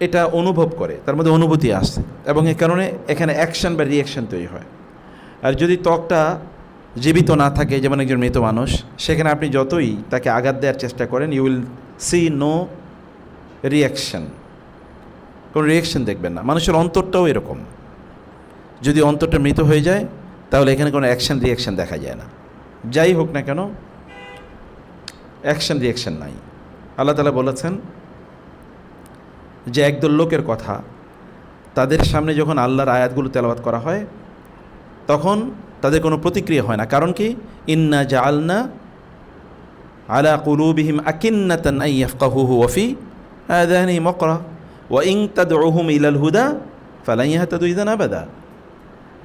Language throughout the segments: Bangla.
এটা অনুভব করে, তার মধ্যে অনুভূতি আসে, এবং এ কারণে এখানে অ্যাকশন বা রিয়াকশন তৈরি হয়। আর যদি ত্বকটা জীবিত না থাকে, যেমন একজন মৃত মানুষ, সেখানে আপনি যতই তাকে আঘাত দেওয়ার চেষ্টা করেন, you will see no reaction, কোনো রিয়াকশন দেখবেন না। মানুষের অন্তরটাও এরকম, যদি অন্তরটা মৃত হয়ে যায় তাহলে এখানে কোনো অ্যাকশন রিয়াকশন দেখা যায় না। যাই হোক না কেন, অ্যাকশন রিয়াকশন নাই। আল্লাহ তাআলা বলেছেন যে একদল লোকের কথা, তাদের সামনে যখন আল্লাহর আয়াতগুলো তেলাওয়াত করা হয় তখন তাদের কোনো প্রতিক্রিয়া হয় না। কারণ কি? ইন্না জাআলনা আলা কুলুবিহিম আকিন্নাতান আন ইয়াফকাহুহু ওয়া ফি আযানিহিম ওয়াকরা ওয়া ইন তাদউহুম ইলাল হুদা ফালান ইয়াহতাদু ইযান আবাদা।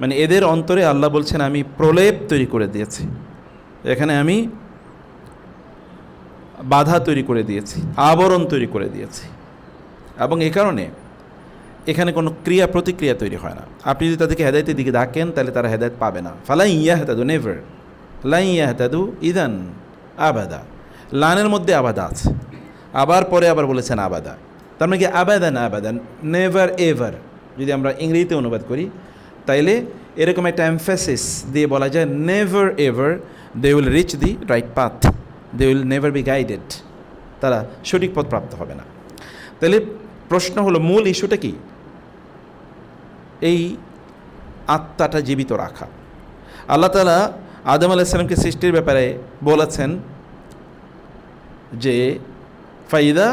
মানে এদের অন্তরে আল্লাহ বলছেন আমি প্রলেপ তৈরি করে দিয়েছি, এখানে আমি বাধা তৈরি করে দিয়েছি, আবরণ তৈরি করে দিয়েছি, এবং এই কারণে এখানে কোনো ক্রিয়া প্রতিক্রিয়া তৈরি হয় না। আপনি যদি তাদেরকে হেদায়েতের দিকে ডাকেন তাহলে তারা হেদায়েত পাবে না। ফালাই ইয়াহতাদু, নেভার, লাই ইয়াহতাদু ইদান আবাদা। লানের মধ্যে আবাদা আছে, আবার পরে আবার বলেছেন আবাদা, তার মানে কি আবাদান আবাদান, নেভার এভার। যদি আমরা ইংরেজিতে অনুবাদ করি তাইলে এরকম একটা এমফেসিস দিয়ে বলা যায় never ever they will reach the right path, they will never be guided, তারা সঠিক পথ প্রাপ্ত হবে না। তাহলে প্রশ্ন হলো, মূল ইস্যুটা কি? এই আত্মাটা জীবিত রাখা। আল্লাহ তাআলা আদম আলাইহিস সালামকে সৃষ্টির ব্যাপারে বলেছেন যে ফাইদা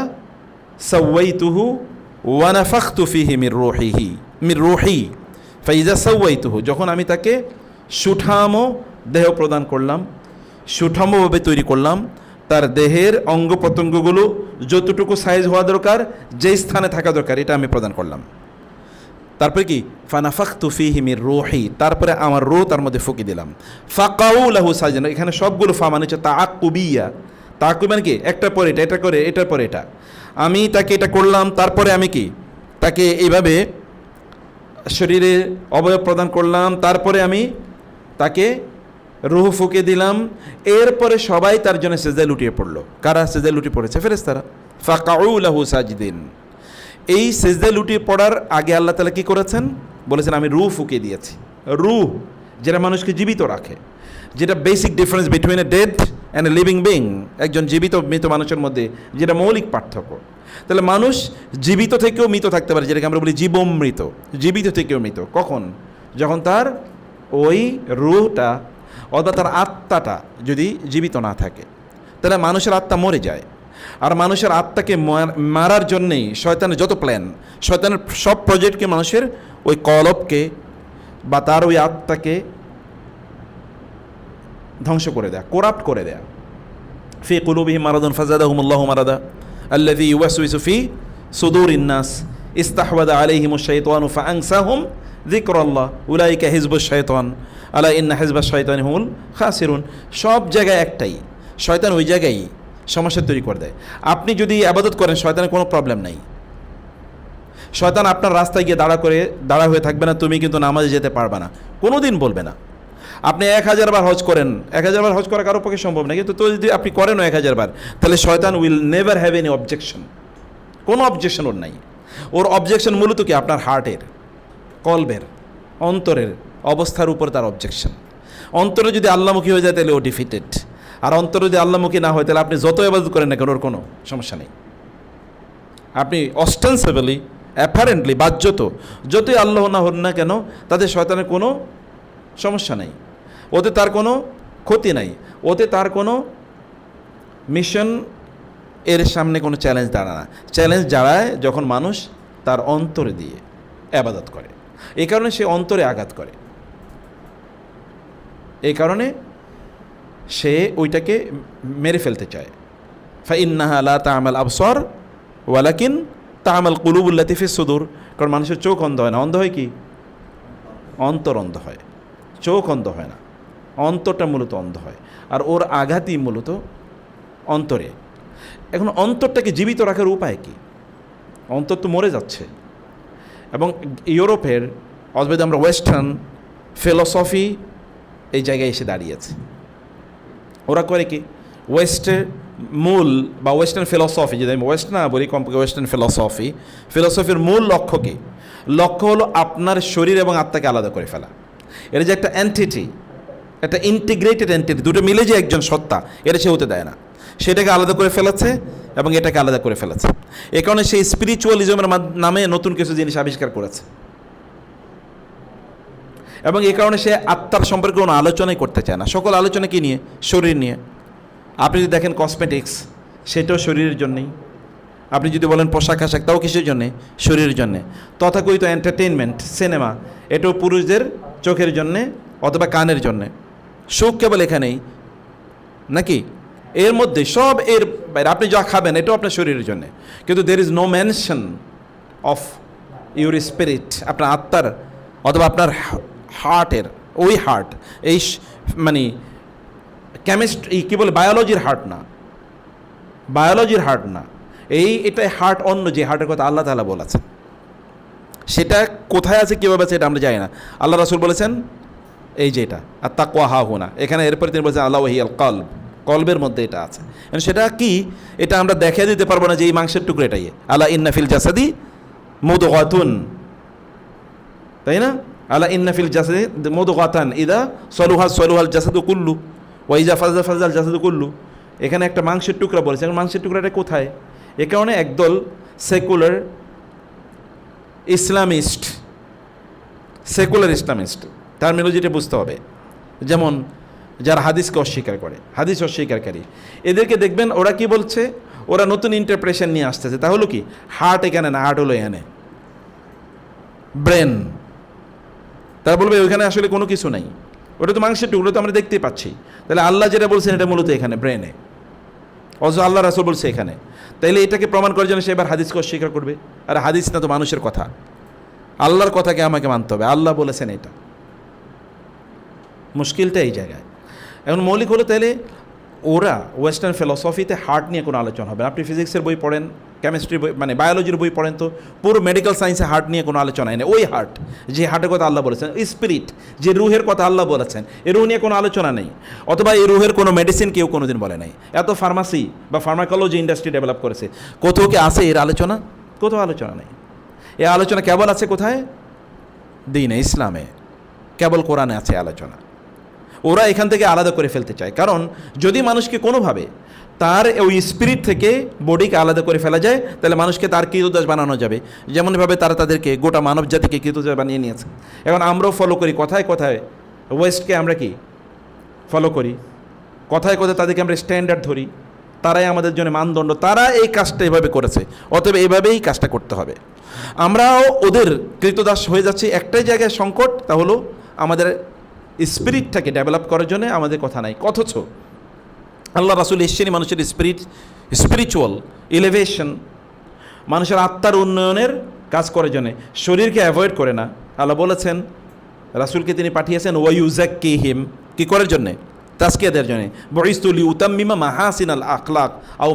সাওয়াইতুহু ওয়া নাফাখতু ফীহি মির রূহি ফাইদা সাওয়াইতুহু, যখন আমি তাকে সুঠামো দেহ প্রদান করলাম, সুঠামভাবে তৈরি করলাম, তার দেহের অঙ্গ প্রত্যঙ্গগুলো যতটুকু সাইজ হওয়া দরকার, যেই স্থানে থাকা দরকার, এটা আমি প্রদান করলাম। তারপরে কি? ফানাফাখতু ফীহি মির রূহি, তারপরে আমার রূহ তার মধ্যে ফুঁকি দিলাম। ফাকাউ লাহু সাজিদিন, এখানে সবগুলো ফা মানে হচ্ছে তাআক্কুবিয়া। তাআক্কুব মানে কি? একটার পরে এটা, এটা করে এটার পরে এটা, আমি তাকে এটা করলাম, তারপরে আমি কি তাকে এইভাবে শরীরে অবয়ব প্রদান করলাম, তারপরে আমি তাকে রূহ ফুঁকে দিলাম, এরপরে সবাই তার জন্য সিজদায় লুটিয়ে পড়লো। কারা সিজদায় লুটিয়ে পড়েছে? ফেরেশতারা। ফাকাউ লাহু সাজিদিন। এই সিজদায় লুটিয়ে পড়ার আগে আল্লাহ তাআলা কি করেছেন? বলেছেন আমি রূহ ফুঁকে দিয়েছি। রূহ যেটা মানুষকে জীবিত রাখে, যেটা basic difference between a dead and a living being, একজন জীবিত মৃত মানুষের মধ্যে যেটা মৌলিক পার্থক্য। তাহলে মানুষ জীবিত থেকেও মৃত থাকতে পারে, যেটাকে আমরা বলি জীবমৃত। জীবিত থেকেও মৃত কখন? যখন তার ওই রূহটা অথবা তার আত্মাটা যদি জীবিত না থাকে, তাহলে মানুষের আত্মা মরে যায়। আর মানুষের আত্মাকে মারার জন্যেই শয়তানের যত প্ল্যান, শয়তানের সব প্রজেক্টকে মানুষের ওই কলবকে বা তার ওই আত্মাকে ধ্বংস করে দেয়া, করাপ্ট করে দেয়া। ফি কুলুবিহিম মারাদুন ফাজাদাহুমুল্লাহু মারাদা আল্লাযী ইউওয়াসওয়িসু ফি সুদুরিন নাস ইস্তাহওয়াযা আলাইহিমুশ শাইতানু ফাআনসাহুম যিকরাল্লাহ উলাইকা হিজবুশ শাইতান আলা ইন্না হিজবাশ শাইতানি হুমুল খাসিরুন। সব জায়গায় একটাই, শয়তান ওই জায়গায় সমস্যা তৈরি করে দেয়। আপনি যদি ইবাদত করেন শয়তানের কোনো প্রবলেম নাই, শয়তান আপনার রাস্তায় গিয়ে দাঁড়া হয়ে থাকবে না, তুমি কিন্তু নামাজে যেতে পারবে না, কোনো দিন বলবে না। আপনি 1000 বার হজ করেন, 1000 বার হজ করা কারোর পক্ষে সম্ভব না, কিন্তু তো যদি আপনি করেন 1000 বার, তাহলে শয়তান will never have any objection, কোনো অবজেকশন ওর নাই। ওর অবজেকশন মূলত কি? আপনার হার্টের, কলবের, অন্তরের অবস্থার উপর তার অবজেকশন। অন্তরে যদি আল্লাহমুখী হয়ে যায় তাহলে ও ডিফিটেড, আর অন্তরে যদি আল্লাহমুখী না হয় তাহলে আপনি যত ইবাদত করেন না কেন ওর কোনো সমস্যা নেই। আপনি অস্টেন্সিবলি, অ্যাপারেন্টলি, বাহ্যত যতই আল্লাহ না হন না কেন, তাদের শয়তানের কোনো সমস্যা নেই, ওতে তার কোনো ক্ষতি নাই, ওতে তার কোনো মিশন এর সামনে কোনো চ্যালেঞ্জ দাঁড়ায় না। চ্যালেঞ্জ দাঁড়ায় যখন মানুষ তার অন্তরে দিয়ে ইবাদত করে, এই কারণে সে অন্তরে আঘাত করে, এই কারণে সে ওইটাকে মেরে ফেলতে চায়। ফাইন্নাহা লা তা'মাল আবসার ওয়ালাকিন তা'মাল কুলুবুল্লাতী ফিস সুদূর। কারণ মানুষের চোখ অন্ধ হয় না, অন্ধ হয় কি? অন্তর অন্ধ হয়, চোখ অন্ধ হয় না, অন্তরটা মূলত অন্ধ হয়, আর ওর আঘাতই মূলত অন্তরে। এখন অন্তরটাকে জীবিত রাখার উপায় কি? অন্তর তো মরে যাচ্ছে। এবং ইউরোপের অথবা আমরা ওয়েস্টার্ন ফিলসফি এই জায়গায় এসে দাঁড়িয়েছে। ওরা করে কি? ওয়েস্টে মূল বা ওয়েস্টার্ন ফিলসফি, যদি আমি ওয়েস্ট না বলি, কমপক্ষে ওয়েস্টার্ন ফিলসফির মূল লক্ষ্য কী? লক্ষ্য হলো আপনার শরীর এবং আত্মাকে আলাদা করে ফেলা। এটা যে একটা এন্টিটি, একটা ইন্টিগ্রেটেড এন্টিটি, দুটো মিলে যে একজন সত্তা, এটা সে হতে দেয় না। সেটাকে আলাদা করে ফেলেছে এবং এটাকে আলাদা করে ফেলেছে। এ কারণে সেই স্পিরিচুয়ালিজমের নামে নতুন কিছু জিনিস আবিষ্কার করেছে, এবং এ কারণে সে আত্মার সম্পর্কে কোনো আলোচনাই করতে চায় না। সকল আলোচনা কী নিয়ে? শরীর নিয়ে। আপনি যদি দেখেন কসমেটিক্স, সেটাও শরীরের জন্যেই। আপনি যদি বলেন পোশাক আশাক, তাও কিসের জন্যে? শরীরের জন্যে। তথাকথিত এন্টারটেইনমেন্ট, সিনেমা, এটাও পুরুষদের চোখের জন্যে অথবা কানের জন্যে। সুখ কেবল এখানেই নাকি? এর মধ্যে সব এর বাইরে আপনি যা খাবেন এটাও আপনার শরীরের জন্যে, কিন্তু there is no mention of your spirit, আপনার আত্মার অথবা আপনার হার্টের। ওই হার্ট এই মানে কেমিস্ট্রি কী বলে, বায়োলজির হার্ট না, বায়োলজির হার্ট না, এটাই হার্ট অন্য যে হার্টের কথা আল্লাহ তাআলা বলেছেন। সেটা কোথায় আছে, কীভাবে আছে, এটা আমরা জানি না। আল্লাহ রাসূল বলেছেন এই যে এটা আর তাকওয়া হাহুনা, এখানে এরপরে তিনি বলেছেন আল্লাহ ওয়াহিয়াল কলব, কলবের মধ্যে এটা আছে। সেটা কি, এটা আমরা দেখিয়ে দিতে পারবো না যে এই মাংসের টুকরো এটাই। আলা ইন্না ফিল জাসাদি মুদগাতুন, তাই না? আলা ইন্না ফিল জাসাদি মুদগাতান ইদা সলুহাল জাসাদু কুল্লু ওয়া ইজা ফাজাল জাসাদু কুল্লু। এখানে একটা মাংসের টুকরা বলেছে, এখন মাংসের টুকরাটা কোথায়? এ কারণে একদল সেকুলার ইসলামিস্ট টার্মিনোলজিটা বুঝতে হবে। যেমন যারা হাদিসকে অস্বীকার করে, হাদিস অস্বীকারী, এদেরকে দেখবেন ওরা কি বলছে, ওরা নতুন ইন্টারপ্রেশন নিয়ে আসতেছে। তা হলো কি, হার্ট এখানে না, হার্ট হলো এখানে, ব্রেন। তারা বলবে ওইখানে আসলে কোনো কিছু নাই, ওটা তো মাংসের টুকরো, তো আমরা দেখতেই পাচ্ছি। তাহলে আল্লাহ যেটা বলছেন এটা মূলত এখানে ব্রেনে, অথচ আল্লাহ রাসূল বলছে এখানে। তাইলে এটাকে প্রমাণ করার জন্য সে এবার হাদিসকে অস্বীকার করবে। আর হাদিস না তো মানুষের কথা, আল্লাহর কথাকে আমাকে মানতে হবে, আল্লাহ বলেছেন এটা। মুশকিলটা এই জায়গায়। এখন মৌলিক হলো, তাহলে ওরা ওয়েস্টার্ন ফিলসফিতে হার্ট নিয়ে কোনো আলোচনা হবে। আপনি ফিজিক্সের বই পড়েন, কেমিস্ট্রি বই মানে বায়োলজির বই পড়েন, তো পুরো মেডিকেল সায়েন্সে হার্ট নিয়ে কোনো আলোচনাই নেই। ওই হার্ট যে হার্টের কথা আল্লাহ বলেছেন, স্পিরিট যে রুহের কথা আল্লাহ বলেছেন, এই রুহ নিয়ে কোনো আলোচনা নেই। অথবা এই রুহের কোনো মেডিসিন কেউ কোনোদিন বলে নাই। এত ফার্মাসি বা ফার্মাকোলজি ইন্ডাস্ট্রি ডেভেলপ করেছে, কোথাও কি আছে এর আলোচনা? কোথাও আলোচনা নেই। এই আলোচনা কেবল আছে কোথায়? দ্বীনে ইসলামে, কেবল কোরআনে আছে আলোচনা। ওরা এখান থেকে আলাদা করে ফেলতে চায়, কারণ যদি মানুষকে কোনোভাবে তার ওই স্পিরিট থেকে বডিকে আলাদা করে ফেলা যায়, তাহলে মানুষকে তার কৃতদাস বানানো যাবে। যেমনভাবে তারা তাদেরকে গোটা মানব জাতিকে কৃতদাস বানিয়ে নিয়েছে। এখন আমরাও ফলো করি কথায় কথায়, ওয়েস্টকে আমরা কি ফলো করি, কথায় কথায় তাদেরকে আমরা স্ট্যান্ডার্ড ধরি, তারাই আমাদের জন্য মানদণ্ড, তারা এই কাজটা এভাবে করেছে, অতএব এইভাবেই কাজটা করতে হবে। আমরাও ওদের কৃতদাস হয়ে যাচ্ছি। একটাই জায়গায় সংকট, তা হলো আমাদের স্পিরিটটাকে ডেভেলপ করার জন্য আমাদের কথা নাই। অথচ আল্লাহ রাসূল এসেছেন মানুষের স্পিরিচুয়াল এলিভেশন, মানুষের আত্মার উন্নয়নের কাজ করার জন্যে, শরীরকে অ্যাভয়েড করে না। আল্লাহ বলেছেন রাসূলকে তিনি পাঠিয়েছেন ওয়ায়ুযাক্কিহিম, কি করার জন্যে? তাজকিয়া দেওয়ার জন্যে। বুইসতু লিউতাম্মিমা মাহাসিনাল আখলাক আও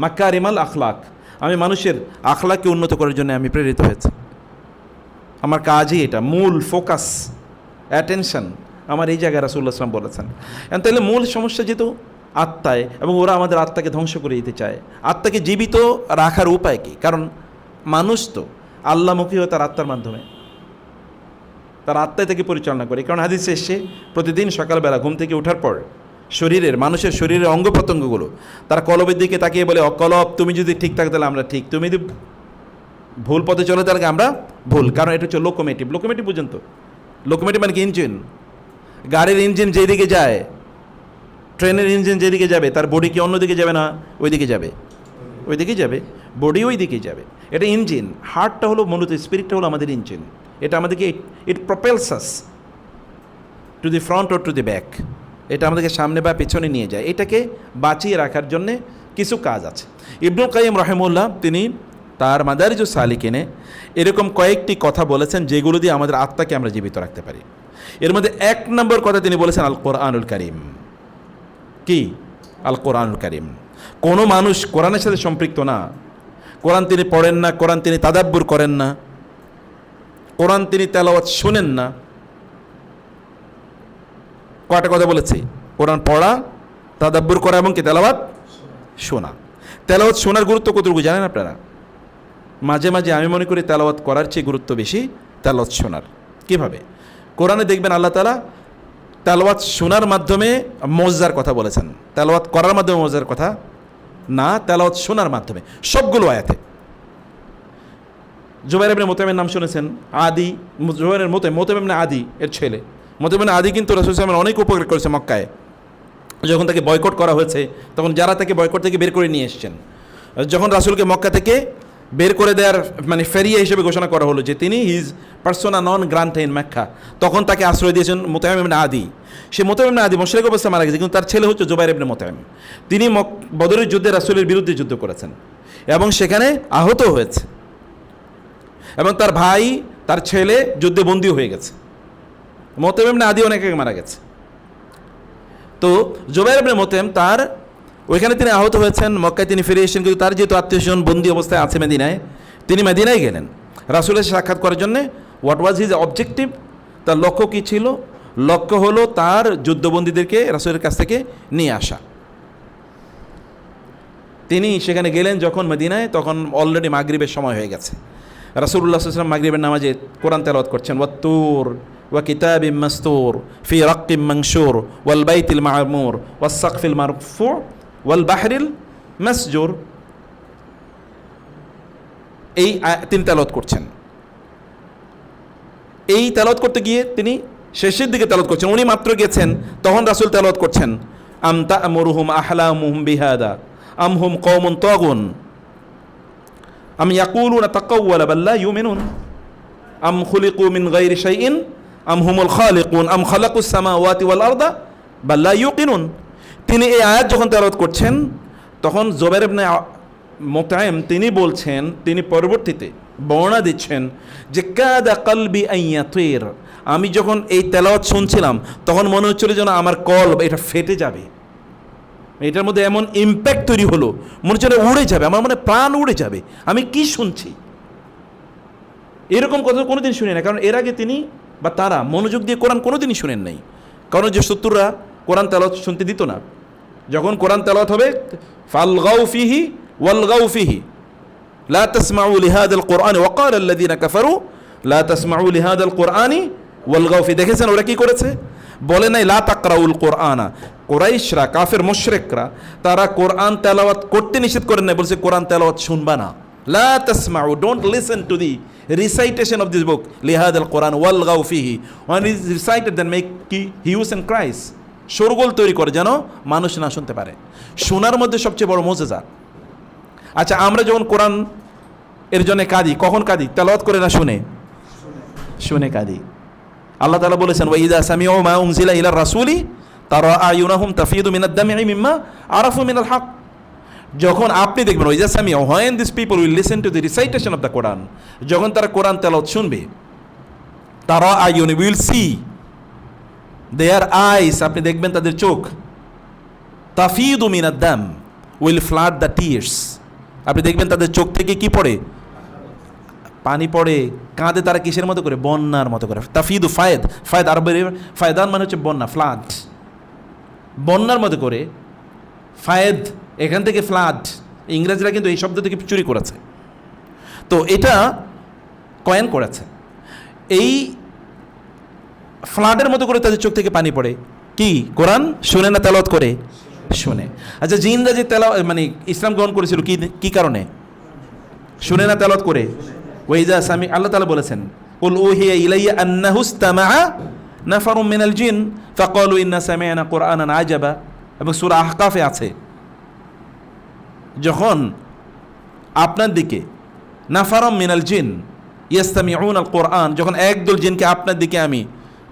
মাকারিমাল আখলাক, আমি মানুষের আখলাককে উন্নত করার জন্য আমি প্রেরিত হয়েছি। আমার কাজই এটা, মূল ফোকাস, অ্যাটেনশন আমার এই জায়গায় রাসূলুল্লাহ সাল্লাল্লাহু আলাইহি ওয়াসাল্লাম বলেছেন। তাহলে মূল সমস্যা যেহেতু আত্মায়, এবং ওরা আমাদের আত্মাকে ধ্বংস করে দিতে চায়। আত্মাকে জীবিত রাখার উপায় কী? কারণ মানুষ তো আল্লাহমুখী হয় তার আত্মার মাধ্যমে, তার আত্মায় থেকে পরিচালনা করে। কারণ হাদিসে এসে প্রতিদিন সকালবেলা ঘুম থেকে ওঠার পর মানুষের শরীরের অঙ্গ প্রত্যঙ্গগুলো তারা কলবের দিকে তাকিয়ে বলে, অকলব তুমি যদি ঠিক থাকো তাহলে আমরা ঠিক, তুমি যদি ভুল পথে চলে তাহলে আমরা ভুল। কারণ এটা হচ্ছে লোকোমেটিভ বুঝেন তো? লোকোমেটিভ মানে কি? ইঞ্জিন। গাড়ির ইঞ্জিন যেদিকে যায়, ট্রেনের ইঞ্জিন যেদিকে যাবে, তার বডি কি অন্যদিকে যাবে না? ওইদিকে যাবে, বডি ওই দিকে যাবে। এটা ইঞ্জিন। হার্টটা হলো মূলত, স্পিরিটটা হলো আমাদের ইঞ্জিন। এটা আমাদেরকে it propels us to the front or to the back. এটা আমাদেরকে সামনে বা পেছনে নিয়ে যায়। এটাকে বাঁচিয়ে রাখার জন্যে কিছু কাজ আছে। ইবনুল কাইয়িম রাহিমাহুল্লাহ তিনি তার মাদারিজুস সালিকিনে এরকম কয়েকটি কথা বলেছেন যেগুলো দিয়ে আমাদের আত্মাকে আমরা জীবিত রাখতে পারি। এর মধ্যে 1 নম্বর কথা তিনি বলেছেন আল কোরআনুল কারীম। কি? আল কোরআনুল কারীম। কোনো মানুষ কোরআনের সাথে সম্পৃক্ত না, কোরআন তিনি পড়েন না, কোরআন তিনি তাদাব্বুর করেন না, কোরআন তিনি তেলাওয়াত শুনেন না। কয়টা কথা বলেছি? কোরআন পড়া, তাদাব্বুর করা এবং কি তেলাওয়াত শোনা। তেলাওয়াত শোনার গুরুত্ব কতটুকু জানেন আপনারা? মাঝে মাঝে আমি মনে করি তেলাওয়াত করার চেয়ে গুরুত্ব বেশি তেলাওয়াত শোনার। কীভাবে? কোরআনে দেখবেন আল্লাহ তাআলা তেলাওয়াত শোনার মাধ্যমে মওযার কথা বলেছেন, তেলাওয়াত করার মাধ্যমে মওযার কথা না, তেলাওয়াত শোনার মাধ্যমে সবগুলো আয়াতে। জুবাইর ইবনে মুতাইমের নাম শুনেছেন, আদি, জুবাইরের মুতাইম ইবনে আদি এর ছেলে। মুতাইম ইবনে আদি কিন্তু রাসূল সাল্লাল্লাহু আলাইহি ওয়াসাল্লাম অনেক উপকার করেছে মক্কায়। যখন তাকে বয়কট করা হয়েছে তখন যারা তাকে বয়কট থেকে বের করে নিয়ে এসেছেন, যখন রাসূলকে মক্কা থেকে বের করে দেওয়ার মানে ফেরিয়া হিসেবে ঘোষণা করা হলো যে তিনি his persona non grata in Mecca, তখন তাকে আশ্রয় দিয়েছেন মুতাইম ইবনে আদি। সে মুতাইম ইবনে আদি মুশরিক অবস্থায় মারা গেছে, কিন্তু তার ছেলে হচ্ছে জুবাইর ইবনে মুতাইম। তিনি বদরের যুদ্ধে রাসূলের বিরুদ্ধে যুদ্ধ করেছেন এবং সেখানে আহত হয়েছে, এবং তার ভাই তার ছেলে যুদ্ধে বন্দী হয়ে গেছে। মুতাইম ইবনে আদি অনেক আগে মারা গেছে। তো জুবাইর ইবনে মুতাইম তার ওইখানে তিনি আহত হয়েছেন, মক্কায় তিনি ফিরে এসেছেন, কিন্তু তার যেহেতু আত্মীয় স্বজন বন্দী অবস্থায় আছে মেদিনায়, তিনি মেদিনায় গেলেন রাসূলের সাক্ষাৎ করার জন্যে। What was his objective? তার লক্ষ্য কী ছিল? লক্ষ্য হলো তার যুদ্ধবন্দীদেরকে রাসূলের কাছ থেকে নিয়ে আসা। তিনি সেখানে গেলেন যখন মদিনায়, তখন অলরেডি মাগরিবের সময় হয়ে গেছে। রাসূলুল্লাহ সাল্লাল্লাহু আলাইহি ওয়াসাল্লাম মাগরিবের নামাজে কোরআন তেলাওয়াত করছেন, ওয়াত-তুর ওয়া কিতাবিম মাসতুর ফি রাক্কিম মানশুর ওয়াল বাইতিল মা'মুর ওয়াস সাকফিল মারফু ওয়াল বাহরিল মাসজুর। এই তিনি তেলাওয়াত করছেন। এই তেলাওয়াত করতে গিয়ে তিনি শেষের দিকে তেলাওয়াত করছেন, উনি মাত্র গেছেন তখন রাসূল তেলাওয়াত করছেন, আম তা'মুরুহুম আহলামুহুম বিহাদা আম হুম কওমুন তাগুন আম ইয়াকুলুনা তাকাওয়ালা বাল লা ইউমিনুন আম খুলিকু মিন গায়রি শাইইন আম হুমুল খালিকুন আম খালাকুস সামাওয়াতি ওয়াল আরদা বাল লা ইউকিনুন। তিনি এই আয়াত যখন তেলাওয়াত করছেন তখন জুবাইর ইবনে মুতাইম তিনি বলছেন, তিনি পরবর্তীতে বর্ণনা দিচ্ছেন যে কাদা কলবি আন ইয়াতির, আমি যখন এই তেলাওয়াত শুনছিলাম তখন মনে হচ্ছিল যেন আমার কলব এটা ফেটে যাবে, এটার মধ্যে এমন ইম্প্যাক্ট তৈরি হলো, মনে হচ্ছে উড়ে যাবে, আমার মনে প্রাণ উড়ে যাবে, আমি কি শুনছি। এরকম কথা কোনোদিন শুনি না, কারণ এর আগে তিনি বা তারা মনোযোগ দিয়ে কোরআন কোনোদিনই শুনেন নাই। কারণ যে শত্রুরা কোরআন তেলাওয়াত শুনতে দিত না, যখন কোরআন তেলাওয়াত হবে ফালগাউ ফিহি ওয়ালগাউ ফিহি লা তাসমাউ লিহাদাল কোরআনি ওয়া ক্বালা আল্লাযীনা কাফারু লা তাসমাউ লিহাদাল কোরআনি ওয়ালগাউ ফিহি। দেখেছেন ওরা কি করেছে? বলে নাই লা তাকরাউল কোরআনা। কুরাইশরা, কাফের মুশরিকরা, তারা কোরআন তেলাওয়াত করতে নিষেধ করেন না, বলছে কোরআন তেলাওয়াত শুনবা না। লা তাসমাউ, don't listen to the recitation of this book লিহাদাল কোরআন ওয়ালগাউ ফিহি। when it is recited then make hues and cries, শোরগোল তৈরি করে যেন মানুষ না শুনতে পারে। শোনার মধ্যে সবচেয়ে বড় মুজিজা। আচ্ছা, আমরা যখন কোরআন এর জন্য কাঁদি, কখন কাঁদি? তেলাওয়াত করে না শুনে? শুনে কাঁদি। আল্লাহ তাআলা বলেছেন ওয়া ইযা সামিউ মা উনজিলা ইলার রাসূলি তারা আয়ুনাহুম তাফিদু মিনাদ দাম'i মিম্মা আরাফু মিনাল হক। যখন আপনি দেখবেন ওয়া ইযা সামিউ, when these people will listen to the recitation of the Quran, যখন তারা কোরআন তেলাওয়াত শুনবে, তারা আয়ুন, উইল সি দেয়ার আইস, আপনি দেখবেন তাদের চোখ, তাফিদু মিনাদ দাম উইল ফ্লাড দ্য টিয়ার্স, আপনি দেখবেন তাদের চোখ থেকে কি পড়ে? পানি পড়ে। কাঁদে তারা কিসের মতো করে? বন্যার মতো করে। তাফিদু ফায়েদ, ফায়েদ আরবের ফায়দান মানে হচ্ছে বন্যা, ফ্লাড, বন্যার মতো করে। ফায়েদ এখান থেকে ফ্লাড, ইংরেজরা কিন্তু এই শব্দ থেকে চুরি করেছে, তো এটা কয়েন করেছে। এই ফ্লাডের মতো করে তাদের চোখ থেকে পানি পড়ে। কি? কোরআন শুনে না তেলাওয়াত করে? শুনে। আচ্ছা, জিনরা যে মানে ইসলাম গ্রহণ করেছিল কি কারণে? শুনে না তেলাওয়াত করে। ওয়াইজা সামি, আল্লাহ তাআলা বলেছেন কুল উহিয়া ইলাইয়া আন্নাহু ইসতামাআ নাফারুম মিনাল জিন ফাকালু ইন্না সামি'না কুরআনান আজাবা, এবং সূরা আহকাফে আছে, যখন আপনার দিকে নাফারুম মিনাল জিন ইয়াস্তামিউনা আল কোরআন, যখন একদল জিনকে আপনার দিকে আমি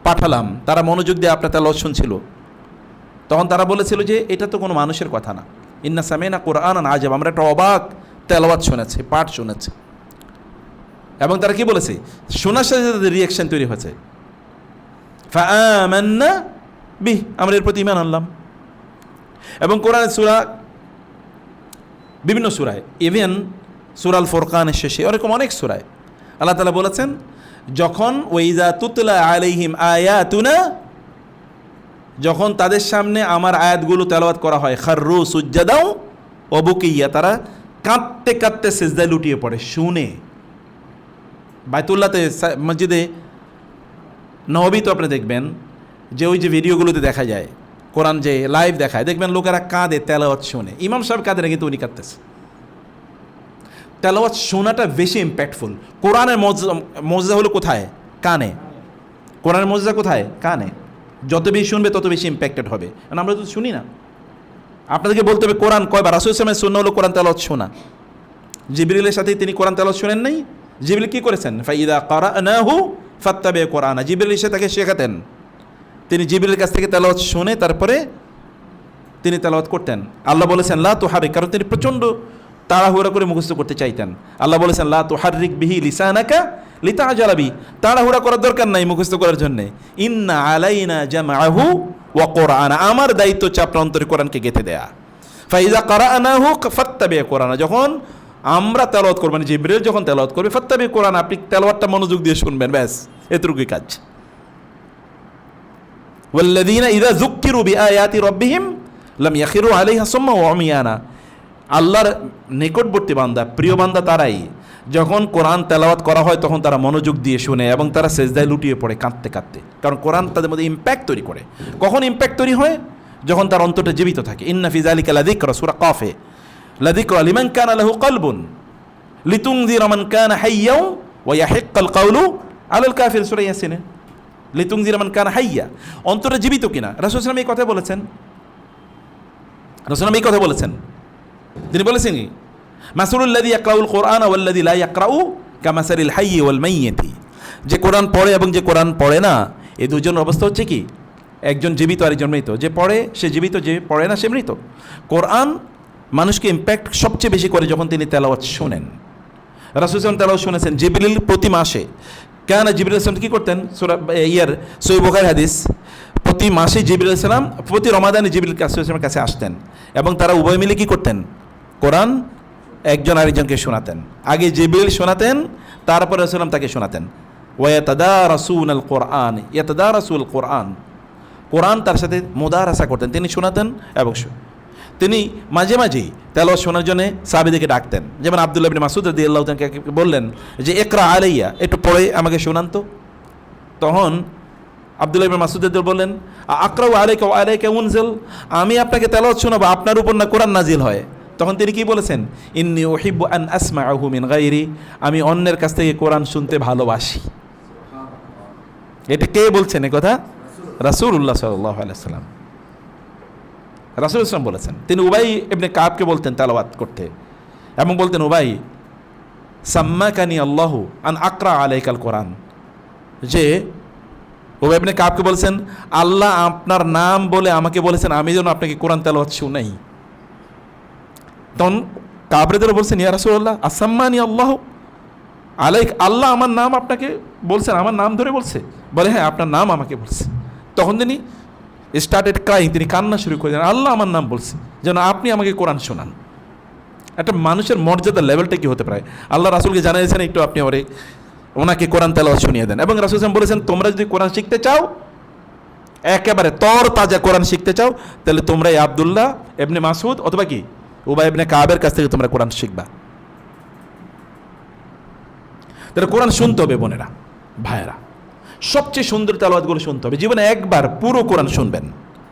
পাঠালাম, তারা মনোযোগ দিয়ে আপনার তেলাওয়াত শুনছিল, তখন তারা বলেছিল যে এটা তো কোনো মানুষের কথা না, ইন্না সামি'না কুরআনান আজাবা, আমরা একটা অবাক তেলাওয়াত শুনেছি, পাঠ শুনেছি। এবং তারা কি বলেছে? শোনার সাথে তাদের রিয়াকশন তৈরি হয়েছে, ফাআমান্না বিহ, আমরা এর প্রতি ঈমান আনলাম। এবং কোরআনের সূরা, বিভিন্ন সূরায়, ইভেন সূরা আল ফুরকানের শেষে, এরকম অনেক সূরায় আল্লাহ তাআলা বলেছেন যখন ওয়াইজা তুতলা আলাইহিম আয়াতুনা, যখন তাদের সামনে আমার আয়াতগুলো তেলাওয়াত করা হয়, খাররু সুজ্জাদাও অবুকিয়া, তারা কাঁদতে কাঁদতে সিজদায় লুটিয়ে পড়ে শুনে। বায়তুল্লাহতে মসজিদে নববী তো আপনি দেখবেন যে ওই যে ভিডিওগুলোতে দেখা যায়, কোরআন যে লাইভ দেখায়, দেখবেন লোকেরা কাঁদে তেলাওয়াত শুনে। ইমাম সাহেব কাঁদে না, কিন্তু উনি কাঁদতেছে। তেলাওয়াত শোনাটা বেশি ইম্প্যাক্টফুল। কোরআনের মজা হলো কোথায়? কানে। কোরআনের মজা কোথায়? কানে। যত বেশি শুনবে তত বেশি ইম্প্যাক্টেড হবে। কারণ আমরা তো শুনি না। আপনাদেরকে বলতে হবে কোরআন কয়বার। রাসূল সাল্লাল্লাহু আলাইহি ওয়াসাল্লামের সুন্নাহ হলো কোরআন তেলাওয়াত শোনা। জিবরিলের সাথে তিনি কোরআন তেলাওয়াত শোনেন নাই? জিবরিল কি করেছেন? ফাইদা কারানাহু ফাত্তাবি' কোরআনা। জিবরিল এসে তাকে শেখাতেন। তিনি জিবরিলের কাছ থেকে তেলাওয়াত শুনে তারপরে তিনি তেলাওয়াত করতেন। আল্লাহ বলেছেন লা তুহারিক, কারণ তিনি প্রচণ্ড তাড়াহুড়া করে মুখস্থ করতে চাইতেন। আল্লাহ বলেছেন লা তুহারিক বিহি লিসানাকা লিতাআজালা বিহি, তাড়াহুড়া করার দরকার নাই মুখস্থ করার জন্য। ইন্না আলাইনা জামআহু ওয়া কুরআনা, আমার দায়িত্ব হচ্ছে আপনার অন্তরে কোরআনকে গেঁথে দেয়া। ফাইজা কারানাহু ফাত্তাবি' কোরআনা, যখন আমরা তেলাওয়াত করব, মানে জিবরিল যখন তেলাওয়াত করবে, ফাত্তাবি' কোরআন, আপনি তেলাওয়াতটা মনোযোগ দিয়ে শুনবেন, ব্যাস এতটুকুই কাজ। ওয়াল্লাযীনা ইযা যুক্কিরু বিআয়াতি রাব্বিহিম লাম ইয়াখিরু আলাইহা সুম্মা ওয়া উমিয়ানা, আল্লাহর নিকটবর্তী বান্দা, প্রিয় বান্দা তারাই যখন কোরআন তেলাওয়াত করা হয় তখন তারা মনোযোগ দিয়ে শুনে এবং তারা সেজদায় লুটিয়ে পড়ে কাঁদতে কাঁদতে। কারণ কোরআন তাদের মধ্যে ইম্প্যাক্ট তৈরি করে। কখন ইম্প্যাক্ট তৈরি হয়? যখন তার অন্তরটা জীবিত থাকে। ইন্না ফি যালিকা লাযিকরা, সূরা কাফে, লাযিকরা লিমান কানা লাহু কলবুন লিতুনযিরা মান কানা হাইয়্যাও ওয়া ইয়াহিক্কাল কাওলু আলাল কাফির, সূরা ইয়াসিনে। লিতুনযিরা মান কানা হাইয়্যা, অন্তরটা জীবিত কিনা। রাসূল সাল্লাল্লাহু আলাইহি ওয়াসাল্লাম এই কথা বলেছেন। রাসূল সাল্লাল্লাহু এই কথা বলেছেন। তিনি বলেছেন কি? মাসালুল্লাযী ইয়াকরাউল কুরআন ওয়াল্লাযী লা ইয়াকরাউ কামাসালিল হাইয়্যি ওয়াল মাইয়্যিতি, যে কোরআন পড়ে এবং যে কোরআন পড়ে না, এই দুজনের অবস্থা হচ্ছে কি? একজন জীবিত আর একজন মৃত। যে পড়ে সে জীবিত, যে পড়ে না সে মৃত। কোরআন মানুষকে ইম্প্যাক্ট সবচেয়ে বেশি করে যখন তিনি তেলাওয়াত শোনেন। রাসূল সাল্লাল্লাহু আলাইহি ওয়াসাল্লাম তেলাওয়াত শুনেছেন। জিবরিল প্রতি মাসে, কেন জিবরিল সাল্লাল্লাহু আলাইহি ওয়াসাল্লাম কি করতেন? সূরা সহিহ বুখারী হাদিস, প্রতি মাসে জিবরিল সালাম প্রতি রমাদানে জিবরিল রাসূলের কাছে আসতেন এবং তারা উভয় মিলে কি করতেন? কোরআন একজন আরেকজনকে শোনাতেন। আগে জিবরিল শোনাতেন, তারপরে রাসূল তাকে শোনাতেন। ওয়া ইয়াতাদারাসুনাল কোরআন, ইয়াতাদারাসুল কোরআন, কোরআন তার সাথে মুদারাসা করতেন। তিনি শোনাতেন এবং তিনি মাঝে মাঝেই তেলাওয়াত শোনার জন্য সাহাবীদেরকে ডাকতেন। যেমন আব্দুল্লাহ ইবনে মাসউদ রাদিয়াল্লাহু তাআলা বললেন যে ইকরা আলাইয়া, একটু পড়ে আমাকে শোনান তো। তখন আব্দুল্লাহ ইবনে মাসউদ বললেন আকরাউ আলাইকা ওয়া আলাইকা উনজিল, আমি আপনাকে তেলাওয়াত শোনাবো, আপনার উপর না কোরআন নাজিল হয়। তখন তিনি কি বলেছেন? ইন্নী উহিব্বু আন আসমাআহু মিন গায়রি, আমি অন্যের কাছ থেকে কোরআন শুনতে ভালোবাসি। এটা কে বলছেন এই কথা? রাসূলুল্লাহ সাল্লাল্লাহু আলাইহি ওয়াসাল্লাম। রাসূল সাল্লাল্লাহু বলেছেন। তিনি উবাই ইবনে কাবকে বলতেন তেলাওয়াত করতে এবং বলতেন উবাই সাম্মাকানি আল্লাহু আন আকরা আলাইকাল কোরআন, যে উবাই ইবনে কাবকে বলছেন আল্লাহ আপনার নাম বলে আমাকে বলেছেন আমি যেন আপনাকে কোরআন তেলাওয়াত শুনাই। তখন কাবরেদের বলছেন ইয়া রাসূলুল্লাহ আসাম্মানি আল্লাহু আলাইক, আল্লাহ আমার নাম আপনাকে বলছেন, আমার নাম ধরে বলছে? বলে হ্যাঁ, আপনার নাম আমাকে বলছে। তখন তিনি স্টার্টেড ক্রাইং, তিনি কান্না শুরু করে দেন, আল্লাহ আমার নাম বলছে যেন আপনি আমাকে কোরআন শোনান। একটা মানুষের মর্যাদার লেভেলটা কি হতে পারে? আল্লাহ রাসূলকে জানিয়েছেন একটু আপনি ওনাকে কোরআন তেলাওয়াত শুনিয়ে দেন। এবং রাসূল সাল্লাল্লাহু বলেছেন তোমরা যদি কোরআন শিখতে চাও, একেবারে তর তাজা কোরআন শিখতে চাও, তাহলে তোমরা এই আব্দুল্লাহ ইবনে মাসউদ অথবা কি উবাই ইবনে কাবের কাছ থেকে তোমরা কোরআন শিখবা। তাহলে কোরআন শুনতে হবে বোনেরা, ভাইয়েরা, সবচেয়ে সুন্দর তেলাওয়াতগুলো শুনতে হবে। জীবনে একবার পুরো কোরআন শুনবেন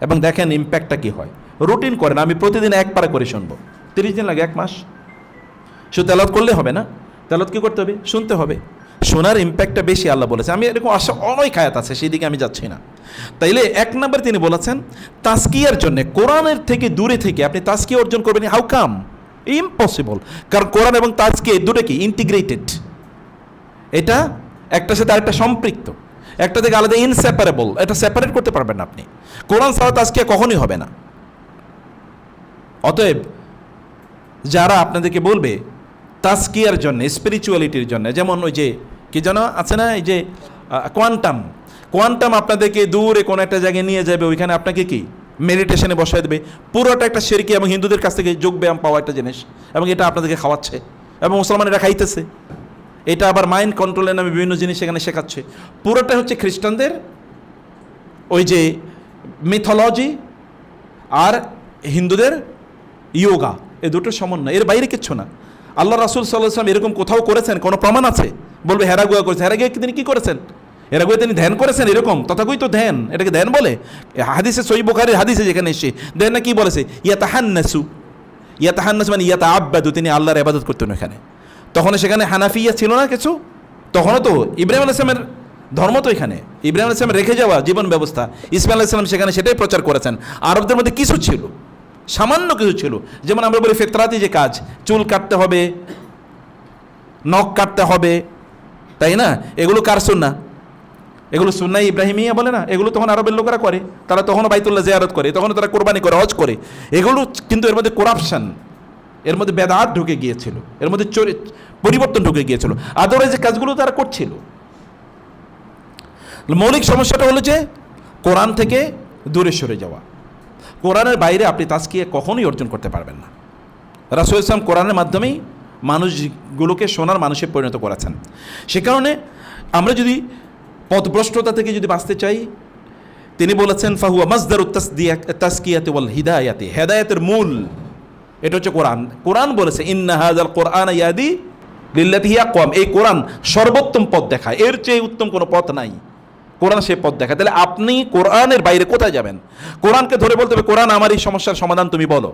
এবং দেখেন ইম্প্যাক্টটা কী হয়। রুটিন করেন, আমি প্রতিদিন এক পারা করে শুনবো, 30 দিন লাগে, 1 মাস। শুধু তেলাওয়াত করলে হবে না, তেলাওয়াত কী করতে হবে? শুনতে হবে। শোনার ইম্প্যাক্টটা বেশি আল্লাহ বলেছে। আমি এরকম অনেক আয়াত আছে, সেই দিকে আমি যাচ্ছি না। তাইলে 1 নম্বর তিনি বলেছেন তাজকিয়ার জন্য কোরআনের থেকে দূরে থেকে আপনি তাজকিয়া অর্জন করবেন। How come? ইম্পসিবল। কারণ কোরআন এবং তাজকিয়া দুটো কি ইন্টিগ্রেটেড, এটা একটার সাথে আরেকটা সম্পৃক্ত, একটা থেকে আলাদা ইনসেপারেবল, এটা সেপারেট করতে পারবেন না আপনি। কোরআন ছাড়া তাজকিয়া কখনোই হবে না। অতএব যারা আপনাদেরকে বলবে তাজকিয়ার জন্য, স্পিরিচুয়ালিটির জন্য, যেমন ওই যে কি যেন আছে না, এই যে কোয়ান্টাম আপনাদেরকে দূরে কোনো একটা জায়গায় নিয়ে যাবে, ওইখানে আপনাকে কি মেডিটেশনে বসায় দেবে, পুরোটা একটা শিরকি এবং হিন্দুদের কাছ থেকে যোগ ব্যায়াম পাওয়া একটা জিনিস, এবং এটা আপনাদেরকে খাওয়াচ্ছে এবং মুসলমানেরা খাইতেছে। এটা আবার মাইন্ড কন্ট্রোলের নামে বিভিন্ন জিনিস সেখানে শেখাচ্ছে। পুরোটা হচ্ছে খ্রিস্টানদের ওই যে মিথোলজি আর হিন্দুদের ইয়োগা, এই দুটোর সমন্বয়, এর বাইরে কিচ্ছু না। আল্লাহ রাসূল সাল্লাল্লাহু আলাইহি ওয়াসাল্লাম এরকম কোথাও করেছেন, কোনো প্রমাণ আছে? বলবে হেরাগুয়া করেছেন, হেরাগুয়া তিনি কি করেছেন? হেরাগুয়া তিনি ধ্যান করেছেন, এরকম তথাকথিত ধ্যান, এটাকে ধ্যান বলে? হাদিসে সহিহ বুখারীর হাদিসে যেখানে এসে ধ্যান না কি বলেছে, ইয়াতাহান্নাসু মানে ইয়াতাআব্বাদু, তিনি আল্লাহর ইবাদত করতেন ওখানে। তখন সেখানে হানাফিয়া ছিল না কিছু, তখনও তো ইব্রাহিম আলাইহিস সালামের ধর্ম তো এখানে, ইব্রাহিম আলাইহিস সালাম রেখে যাওয়া জীবন ব্যবস্থা, ইসমাঈল আলাইহিস সালাম সেখানে সেটাই প্রচার করেছেন। আরবদের মধ্যে কিছু ছিল, সামান্য কিছু ছিল, যেমন আমরা বলি ফিতরাতি যে কাজ, চুল কাটতে হবে, নখ কাটতে হবে, তাই না? এগুলো কার সুন্নাহ? এগুলো সুন্নাহ ইব্রাহিমিয়া বলে না? এগুলো তখন আরবের লোকেরা করে, তারা তখনও বাইতুল্লাহ জিয়ারত করে, তখনও তারা কোরবানি করে, হজ করে। এগুলো কিন্তু এর মধ্যে করাপশন, এর মধ্যে বেদাত ঢুকে গিয়েছিল, এর মধ্যে পরিবর্তন ঢুকে গিয়েছিল। আদরের যে কাজগুলো তারা করছিল। মৌলিক সমস্যাটা হলো যে কোরআন থেকে দূরে সরে যাওয়া। কোরআনের বাইরে আপনি তাজকিয়া কখনোই অর্জন করতে পারবেন না। রাসূল ইসলাম কোরআনের মাধ্যমেই মানুষগুলোকে সোনার মানুষে পরিণত করেছেন। সে কারণে আমরা যদি পথভ্রষ্টতা থেকে যদি বাঁচতে চাই, তিনি বলেছেন ফাহুয়া মাসদারুত তাসকিয়াতি ওয়াল হিদায়াতি, হেদায়েতের মূল এটা হচ্ছে কোরআন। কোরআন বলেছে ইন্না হাযাল কোরআন ইয়াদি লিল্লাতি হিয়া আকওয়াম, এই কোরআন সর্বোত্তম পথ দেখায়, এর চেয়ে উত্তম কোনো পথ নাই। কোরআন সে পথ দেখায়। তাহলে আপনি কোরআনের বাইরে কোথায় যাবেন? কোরআনকে ধরে বলতে হবে, কোরআন আমার এই সমস্যার সমাধান তুমি বলো,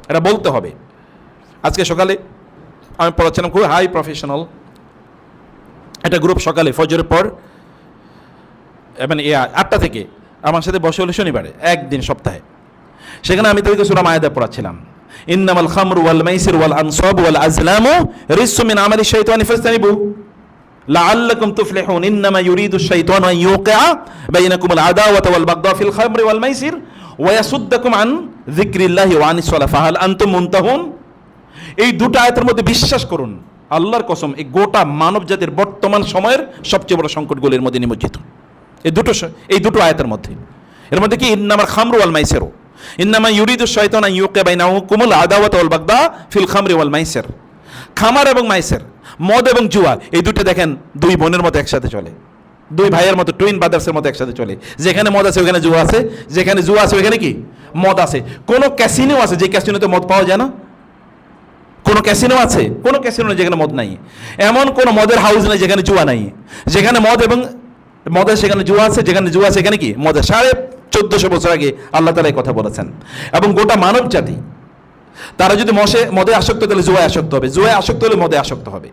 এটা বলতে হবে। আজকে সকালে আমি পড়াচ্ছিলাম, খুব হাই প্রফেশনাল একটা গ্রুপ, সকালে ফজরের পর মানে 8টা থেকে আমার সাথে বসে হলো শনিবারে, একদিন সপ্তাহে। সেখানে আমি তাদেরকে সূরা মায়েদা পড়াচ্ছিলাম, ইন্নামাল খামরু ওয়াল মাইসির ওয়াল আনসাবু ওয়াল আজলামু রিজসুম মিন আমালি শাইতানি ফাজতানিবু লাআল্লাকুম তুফলিহুন ইন্নামা ইউরিদু শাইতানু আন ইউকিআ বাইনাকুমুল আদাওয়াতা ওয়াল বাগদা ফিল খামরি ওয়াল মাইসির ওয়া ইয়াসুদ্দাকুম আন যিকরিল্লাহি ওয়া আনিস সালাহ ফাহাল আনতুম মুনতাহুন। এই দুটো আয়াতের মধ্যে বিশ্বাস করুন, আল্লাহর কসম, এই গোটা মানব জাতির বর্তমান সময়ের সবচেয়ে বড় সংকটগুলির মধ্যে নিমজ্জিত এই দুটো আয়াতের মধ্যে। এর মধ্যে কি ইন্নামাল খামরু ওয়াল মাইসিরু, ইন্নামা ইউরিদু শাইতানু আন ইউকিআ বাইনাকুমুল আদাওয়াতা ওয়াল বাগদা ফিল খামরি ওয়াল মাইসির। খামার এবং মাইসির, মদ এবং জুয়া, এই দুটো দেখেন দুই বোনের মতো একসাথে চলে, দুই ভাইয়ের মতো, টুইন ব্রাদার্সের মতো একসাথে চলে। যেখানে মদ আছে ওখানে জুয়া আছে, যেখানে জুয়া আছে ওখানে কি মদ আছে। কোন ক্যাসিনো আছে যে ক্যাসিনোতে মদ পাওয়া যায় না? কোন ক্যাসিনো আছে? কোন ক্যাসিনো নেই যেখানে মদ নাই। এমন কোন মদের হাউস নেই যেখানে জুয়া নাই। যেখানে মদ এবং মদের সেখানে জুয়া আছে, যেখানে জুয়া আছে সেখানে কি মদ। 1450 বছর আগে আল্লাহ তাআলা এই কথা বলেছেন। এবং গোটা মানব জাতি তারা যদি মদে আসক্ত, তাহলে জুয়ায় আসক্ত হবে, জুয়ায় আসক্ত হলে মদে আসক্ত হবে।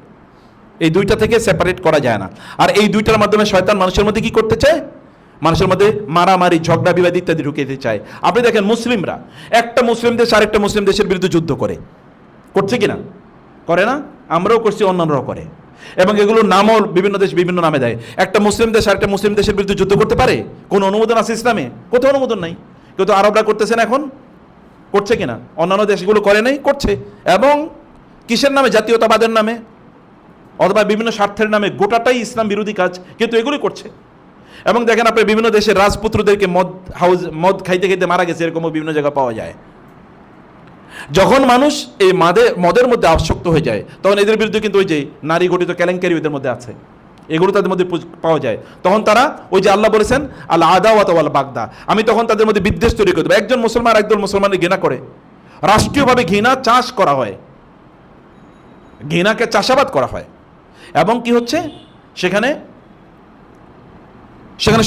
এই দুইটা থেকে সেপারেট করা যায় না। আর এই দুইটার মাধ্যমে শয়তান মানুষের মধ্যে কি করতে চায়? মানুষের মধ্যে মারামারি, ঝগড়া বিবাদ ইত্যাদি ঢুকিয়ে চায়। আপনি দেখেন মুসলিমরা, একটা মুসলিম দেশ আরেকটা মুসলিম দেশের বিরুদ্ধে যুদ্ধ করছে কিনা? করে না? আমরাও করছি, অন্যান্যরাও করে। এবং এগুলোর নামও বিভিন্ন দেশ বিভিন্ন নামে দেয়। একটা মুসলিম দেশ আরেকটা মুসলিম দেশের বিরুদ্ধে যুদ্ধ করতে পারে? কোন অনুমোদন আছে ইসলামে? কোথাও অনুমোদন নাই। কিন্তু আরবরা করতেছেন, এখন করছে কিনা? অন্যান্য দেশগুলো করে নাই, করছে। এবং কিসের নামে? জাতীয়তাবাদের নামে অথবা বিভিন্ন স্বার্থের নামে গোটাটাই ইসলাম বিরোধী কাজ, কিন্তু এগুলি করছে। এবং দেখেন আপনি বিভিন্ন দেশের রাজপুত্রদেরকে মদ খাইতে খাইতে মারা গেছে, এরকমও বিভিন্ন জায়গায় পাওয়া যায়। যখন মানুষ এই মদের মধ্যে আসক্ত হয়ে যায়, তখন এদের বিরুদ্ধে কিন্তু ওই যে নারী গঠিত কেলেঙ্কারি ওদের মধ্যে আছে, এগুলো তাদের মধ্যে পাওয়া যায়। তখন তারা ওই যে আল্লাহ বলেছেন আল আদাওয়াত ওয়াল বাগদা, আমি তখন তাদের মধ্যে বিদ্বেষ তৈরি করে দেবো। একজন মুসলমান একজন মুসলমানের ঘৃণা করে, রাষ্ট্রীয়ভাবে ঘৃণা চাষ করা হয়, ঘৃণাকে চাষাবাদ করা হয়। এবং কি হচ্ছে সেখানে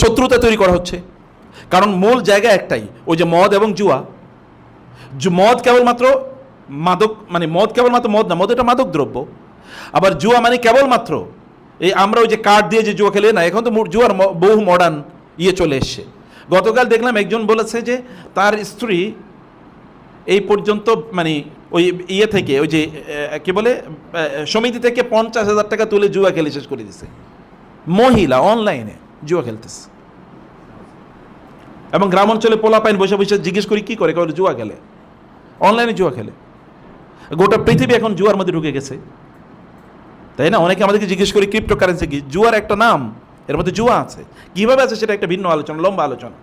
শত্রুতা তৈরি করা হচ্ছে। কারণ মূল জায়গা একটাই, ওই যে মদ এবং জুয়া। মদ কেবলমাত্র মাদক, মানে মদ কেবলমাত্র মদ না, মদ এটা মাদক দ্রব্য। আবার জুয়া মানে কেবলমাত্র এই আমরা ওই যে কার্ড দিয়ে যে জুয়া খেলে না, এখন তো জুয়ার বহু মডার্ন চলে এসছে। গতকাল দেখলাম একজন বলেছে যে তার স্ত্রী এই পর্যন্ত মানে ওই থেকে ওই যে কি বলে সমিতি থেকে 50,000 টাকা তুলে জুয়া খেলে শেষ করে দিছে। মহিলা অনলাইনে জুয়া খেলতেছে। এবং গ্রাম অঞ্চলে পোলা পাইন বসে বসে জিজ্ঞেস করি কি করে, জুয়া খেলে, অনলাইনে জুয়া খেলে। গোটা পৃথিবী এখন জুয়ার মধ্যে ঢুকে গেছে, তাই না? অনেকে আমাদেরকে জিজ্ঞেস করি ক্রিপ্টোকারেন্সি কি? জুয়ার একটা নাম, এর মধ্যে জুয়া আছে। কিভাবে আছে সেটা একটা ভিন্ন আলোচনা, লম্বা আলোচনা।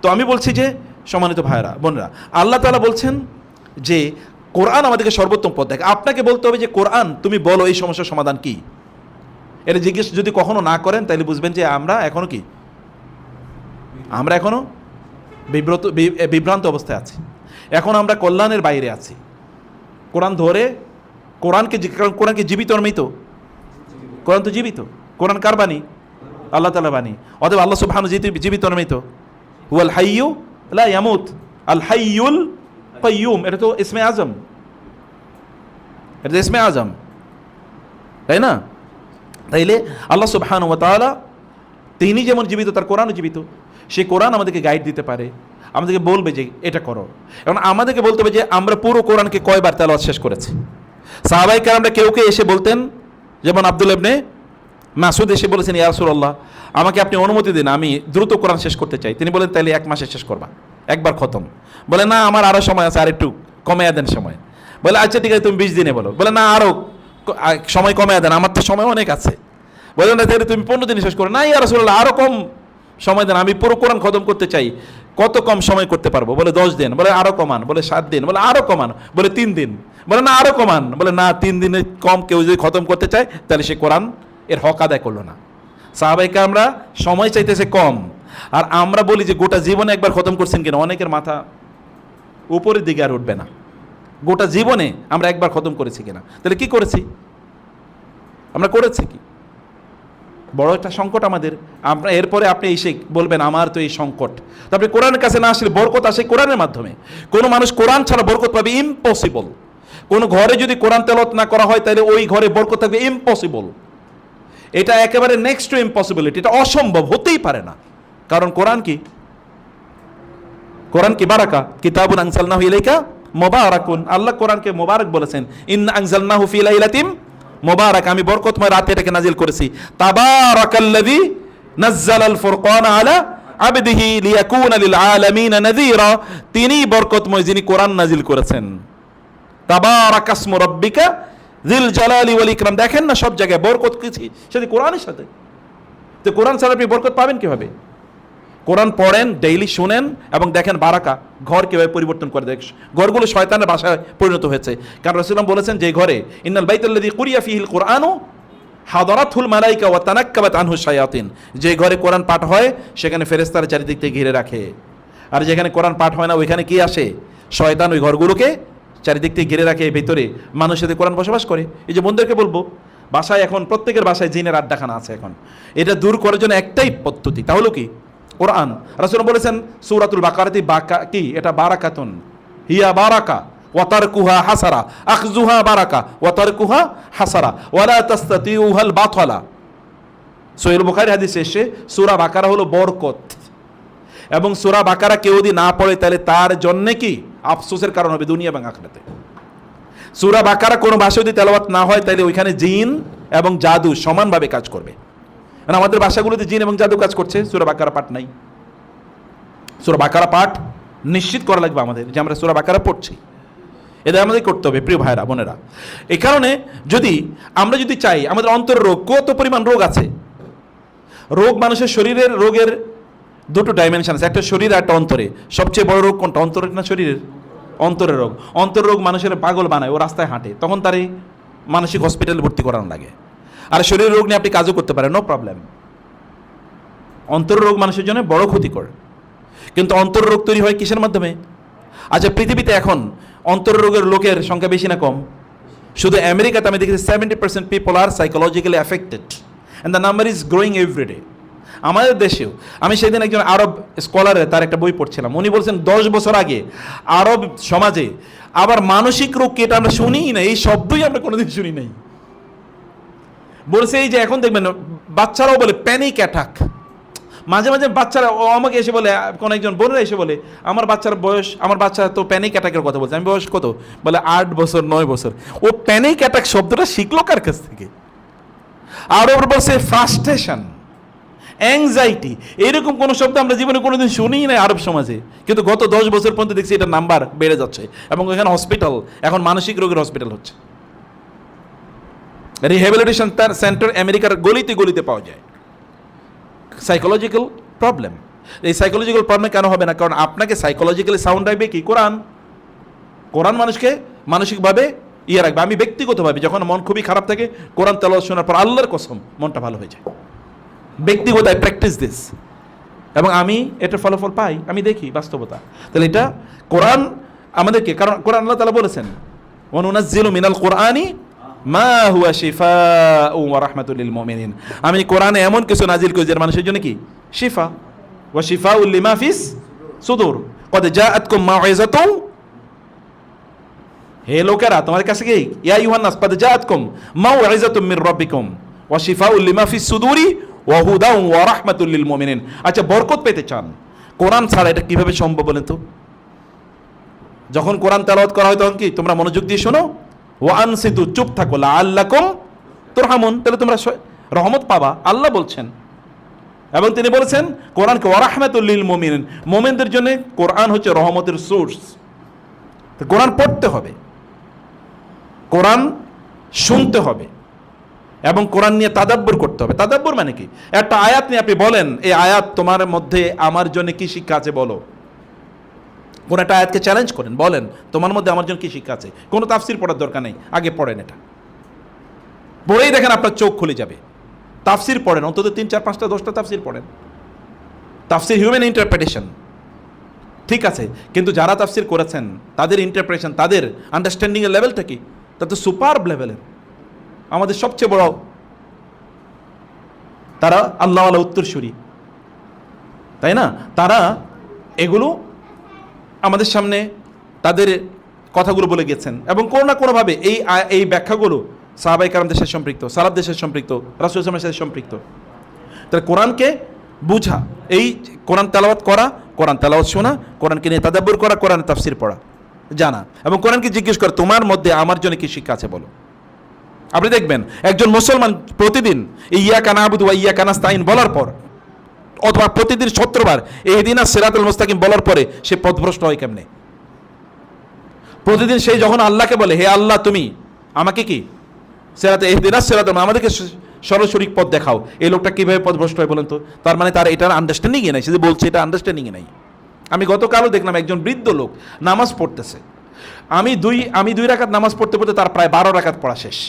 তো আমি বলছি যে সম্মানিত ভাইরা বোনরা, আল্লাহ তাআলা বলছেন যে কোরআন আমাদেরকে সর্বোত্তম পথ দেখায়। আপনাকে বলতে হবে যে কোরআন তুমি বলো এই সমস্যার সমাধান কি। এটা জিজ্ঞেস যদি কখনো না করেন তাহলে বুঝবেন যে আমরা এখনো বিভ্রান্ত অবস্থায় আছি। এখন আমরা কল্যাণের বাইরে আছি। কোরআন ধরে কারণ কোরআন কি জীবিত আর মৃত? কোরআন তো জীবিত। কোরআন কার বাণী? আল্লাহ তাআলা বাণী। অতএব আল্লাহ সুবহানাহু জীবিত আর মৃত? হুয়াল হাইয়্যু লা ইয়ামুত, আল হাইয়ুল কাইয়্যুম। এটা তো ইসমে আজম, এটা তো ইসমে আজম, তাই না? তাইলে আল্লাহ সুবহানাহু ওয়া তাআলা তিনি যেমন জীবিত, তার কোরআনও জীবিত। সে কোরআন আমাদেরকে গাইড দিতে পারে, আমাদেরকে বলবে যে এটা করো। এবং আমাদেরকে বলতে হবে যে আমরা পুরো কোরআনকে কয়বার তেলাওয়াত শেষ করেছি। সাহাবায়ে কেরামরা কেউ এসে বলতেন, যেমন আব্দুল্লাহ ইবনে মাসউদ এসে বলেছেন, ইয়া রাসূলুল্লাহ, আমাকে আপনি অনুমতি দিন, আমি দ্রুত কোরআন শেষ করতে চাই। তিনি বলেন, তাহলে 1 মাসে শেষ করবা, একবার খতম। বলে না, আমার আরো সময় আছে, আর একটু কমাইয়া দেন সময়। বলে আচ্ছা ঠিক আছে, তুমি 20 দিনে বলো। বলে না, আরো সময় কমাইয়া দেন, আমার তো সময় অনেক আছে। বলে না, তাহলে তুমি 15 দিনে শেষ করো। না ইয়া রাসূলুল্লাহ, আরো কম সময় দেন, আমি পুরো কোরআন খতম করতে চাই। কত কম সময় করতে পারবো? বলে 10 দিন। বলে আরো কমান। বলে 7 দিন। বলে আরো কমান। বলে 3 দিন। বলে না, আরো কমান। বলে না, 3 দিনের কম কেউ যদি খতম করতে চায় তাহলে সে কোরআন এর হক আদায় করলো না। সাহাবায়ে কেরামরা সময় চাইতেছে কম, আর আমরা বলি যে গোটা জীবনে একবার খতম করছেন কিনা। অনেকের মাথা উপরের দিকে আর উঠবে না, গোটা জীবনে আমরা একবার খতম করেছি কিনা। তাহলে কি করেছি আমরা? করেছি কি? বড় একটা সংকট আমাদের। আমরা এরপরে আপনি এসে বলবেন আমার তো এই সংকট। তারপরে কোরআনের কাছে না আসলে বরকত আসে কোরআনের মাধ্যমে। কোনো মানুষ কোরআন ছাড়া বরকত পাবে ইম্পসিবল। কোনো ঘরে যদি কোরআন তেলাওয়াত না করা হয় তাহলে ওই ঘরে বরকত থাকবে ইম্পসিবল। এটা একেবারে নেক্সট টু ইম্পসিবিলিটি, এটা অসম্ভব, হতেই পারে না। কারণ কোরআন কি? কোরআন কি বারাকা, কিতাবুন আনজালনাহু ইলাইকা মুবারাকুন। আল্লাহ কোরআনকে মোবারক বলেছেন, ইন্না আনজালনাহু ফি লাইলাতিন মুবারাক, আমি বরকতময় রাতে এটাকে নাজিল করেছি। তাবারাকাল্লাযী নাজ্জালাল ফুরকানা আলা আবদিহি লিয়াকুনা লিল আলামিন নাযীরা, তিনি বরকতময় যিনি কোরআন নাজিল করেছেন। তাবারাকাসমু রাব্বিকা যিল জালালি ওয়াল ইকরাম। দেখেন না সব জায়গায় বরকত কিছু সাথে কোরআনের সাথে। তো কোরআন ছাড়া আপনি বরকত পাবেন কিভাবে? কোরআন পড়েন, ডেইলি শুনেন এবং দেখেন বারাকা ঘর কিভাবে পরিবর্তন করে দেয়। ঘরগুলো শয়তানের বাসায় পরিণত হয়েছে। কারণ রাসূলুল্লাহ বলেছেন যে ঘরে ইন্নাল বাইতাল্লাযী কুরিয়া ফীহিল কুরআনু হাদারাতুল মালায়েকা ওয়া তানাক্কাবাত আনহু শায়াতিন, যে ঘরে কোরআন পাঠ হয় সেখানে ফেরেশতারা চারিদিক থেকে ঘিরে রাখে। আর যেখানে কোরআন পাঠ হয় না ওইখানে কি আসে? শয়তান ওই ঘরগুলোকে চারিদিক থেকে ঘিরে রাখে। ভেতরে মানুষের সাথে কোরআন বসবাস করে। এই যে বন্ধুদেরকে বলবো, বাসায় এখন প্রত্যেকের বাসায় জিনের আড্ডাখানা আছে। এখন এটা দূর করার জন্য একটাই পদ্ধতি, তা হলো কি? কোরআন। রাসূল বলেছেন সূরাতুল বাকারাতে কি এটা বারাকাতুন হিয়া বারাকা ওয়া তারকুহা হাসারা, আখযুহা বারাকা ওয়া তারকুহা হাসারা ওয়ালা তাসতাতিউহাল বাতলা। সহিহ বুখারী হাদিসে এসে সূরা বাকারা হলো বরকত, এবং সূরা বাকারা কেউ যদি না পড়ে তাহলে তার জন্য কি আফসোসের কারণ হবে দুনিয়া এবং আখিরাতে। সূরা বাকারা কোনো ভাষায় যদি তেলাওয়াত না হয় তাহলে ওইখানে জিন এবং জাদু সমানভাবে কাজ করবে। আমাদের ভাষাগুলোতে জিন এবং জাদু কাজ করছে, সূরা বাকারা পাঠ নাই। সূরা বাকারা পাঠ নিশ্চিত করা লাগবে আমাদের যে আমরা সূরা বাকারা পড়ছি। এটা আমাদের করতে হবে প্রিয় ভাইরা বোনেরা। এই কারণে আমরা যদি চাই, আমাদের অন্তরের রোগ, কত পরিমাণ রোগ আছে। রোগ মানুষের শরীরের রোগের দুটো ডাইমেনশন আছে, একটা শরীর আর একটা অন্তরে। সবচেয়ে বড় রোগ কোনটা? অন্তরের না শরীরের? অন্তরের রোগ। অন্তরের রোগ মানুষের পাগল বানায়, ও রাস্তায় হাঁটে, তখন তারই মানসিক হসপিটালে ভর্তি করানো লাগে। আর শরীরের রোগ নিয়ে আপনি কাজও করতে পারেন, নো প্রবলেম। অন্তরের রোগ মানুষের জন্য বড় ক্ষতিকর। কিন্তু অন্তরের রোগ তৈরি হয় কিসের মাধ্যমে? আচ্ছা, পৃথিবীতে এখন অন্তরের রোগের লোকের সংখ্যা বেশি না কম? শুধু আমেরিকাতে আমি দেখেছি 70% people are psychologically affected, and the number is growing every day. আমাদের দেশেও আমি সেদিন একজন আরব স্কলারের তার একটা বই পড়ছিলাম। উনি বলছেন 10 বছর আগে আরব সমাজে আবার মানসিক রোগ কি এটা আমরা শুনিই না, এই শব্দই আমরা কোনোদিন শুনি নাই। বলছে এই যে এখন দেখবেন বাচ্চারাও বলে প্যানিক অ্যাটাক। মাঝে মাঝে বাচ্চারা আমাকে এসে বলে, কোন একজন বোনেরা এসে বলে আমার বাচ্চার বয়স, আমার বাচ্চা তো প্যানিক অ্যাটাকের কথা বলছে। আমি বয়স কত? বলে 8 বছর 9 বছর। ও প্যানিক অ্যাটাক শব্দটা শিখলো কার কাছ থেকে? আর ওর বলছে ফ্রাস্ট্রেশন, অ্যাংজাইটি, এরকম কোনো শব্দ আমরা জীবনে কোনোদিন শুনিই না আরব সমাজে। কিন্তু গত 10 বছর পর্যন্ত দেখছি এটা নাম্বার বেড়ে যাচ্ছে, এবং এখানে হসপিটাল, এখন মানসিক রোগের হসপিটাল হচ্ছে। রিহ্যাবিলিটেশন সেন্টার আমেরিকার গলিতে গলিতে পাওয়া যায়। Psychological problem. এই সাইকোলজিক্যাল প্রবলেম কেন হবে না? কারণ আপনাকে সাইকোলজিক্যালি সাউন্ড রাখবে কি? কোরআন। কোরআন মানুষকে মানসিকভাবে রাখবে। আমি ব্যক্তিগতভাবে যখন মন খুবই খারাপ থাকে, কোরআন তেলাওয়াত শোনার পর আল্লাহর কসম মনটা ভালো হয়ে যায়। ব্যক্তিগত আই প্র্যাকটিস দিস, এবং আমি এটার ফলাফল পাই, আমি দেখি বাস্তবতা। তাহলে এটা কোরআন আমাদেরকে, কারণ কোরআন আল্লাহ তাআলা বলেছেন ওয়া নুনাজ্জিলু মিনাল কুরআনি মা হুয়া শিফাউ ওয়া রাহমাতুল লিল মুমিনিন। আমি কোরআনে এমন কিছু নাজিল করি যার মানুষের জন্য কি শিফা, ওয়া শিফাউল লিমা ফিস সুদূর। কদ জাআতকুম মাউইযাতু, হে লোকেরা তোমাদের কাছে কি, ইয়া আইয়ুহান নাস কদ জাআতকুম মাউইযাতুম মির রাব্বিকুম ওয়া শিফাউল লিমা ফিস সুদূরি ওয়া হুদাউ ওয়া রাহমাতুল লিল মুমিনিন। আচ্ছা, বরকত পেতে চান, কোরআন ছাড়া এটা কিভাবে সম্ভব বলেন তো? যখন কোরআন তেলাওয়াত করা হয় তখন কি তোমরা মনোযোগ দিয়ে শোনো, ওয়া আনসিতু, চুপ থাকো, লাআল্লাকুম তুরহামুন, তাহলে তোমরা রহমত পাবা, আল্লাহ বলছেন। এবং তিনি বলেছেন কোরআনকে ওয়া রাহমাতুল লিল মুমিনিন, মুমিনদের জন্য কোরআন হচ্ছে রহমতের সোর্স। তো কোরআন পড়তে হবে, কোরআন শুনতে হবে এবং কোরআন নিয়ে তাদাব্বুর করতে হবে। তাদাব্বুর মানে কি? একটা আয়াত নিয়ে আপনি বলেন, এই আয়াত তোমার মধ্যে আমার জন্য কি শিক্ষা আছে বলো। কোন একটা আয়াতকে চ্যালেঞ্জ করেন, বলেন তোমার মধ্যে আমার জন্য কি শিক্ষা আছে। কোনো তাফসির পড়ার দরকার নেই, আগে পড়েন, এটা পড়েই দেখেন আপনার চোখ খুলে যাবে। তাফসির পড়েন, অন্তত 3, 4, 5টা 10টা তাফসির পড়েন। তাফসির হিউম্যান ইন্টারপ্রিটেশন, ঠিক আছে, কিন্তু যারা তাফসির করেছেন তাদের ইন্টারপ্রিটেশন, তাদের আন্ডারস্ট্যান্ডিং এর লেভেলটা কি, তা তো সুপারব লেভেলের। আমাদের সবচেয়ে বড় তারা আল্লাহওয়ালা উত্তরসূরি, তাই না? তারা এগুলো আমাদের সামনে তাদের কথাগুলো বলে গেছেন এবং কোনো না কোনোভাবে এই ব্যাখ্যাগুলো সাহাবায়ে কেরাম দেশের সম্পৃক্ত, সালাফ দেশের সম্পৃক্ত, রাসূল সাল্লাল্লাহু আলাইহি ওয়াসাল্লামের সাথে সম্পৃক্ত। তাহলে কোরআনকে বুঝা, এই কোরআন তেলাওয়াত করা, কোরআন তেলাওয়াত শোনা, কোরআনকে নিয়ে তাদাব্বুর করা, কোরআনের তাফসির পড়া, জানা এবং কোরআনকে জিজ্ঞেস করা তোমার মধ্যে আমার জন্য কি শিক্ষা আছে বলো। আপনি দেখবেন একজন মুসলমান প্রতিদিন ইয়াকা না'বুদু ওয়া ইয়াকা নাস্তাইন বলার পর, অথবা প্রতিদিন 70 বার ইহদিনাস সিরাতাল মুস্তাকিম বলার পরে সে পথভ্রষ্ট হয় কেমনে? প্রতিদিন সেই যখন আল্লাহকে বলে, হে আল্লাহ তুমি আমাকে কি সিরাতে ইহদিনাস সিরাতাল, আমাদেরকে সরাসরি পথ দেখাও, এই লোকটা কিভাবে পথভ্রষ্ট হয় বলেন তো? তার মানে তার এটার আন্ডারস্ট্যান্ডিংই নাই, সে যে বলছে এটা আন্ডারস্ট্যান্ডিংই নাই। আমি গতকালও দেখলাম একজন বৃদ্ধ লোক নামাজ পড়তেছে, আমি 2 রাকাত নামাজ পড়তে পড়তে তার প্রায় 12 রাকাত পড়া শেষ।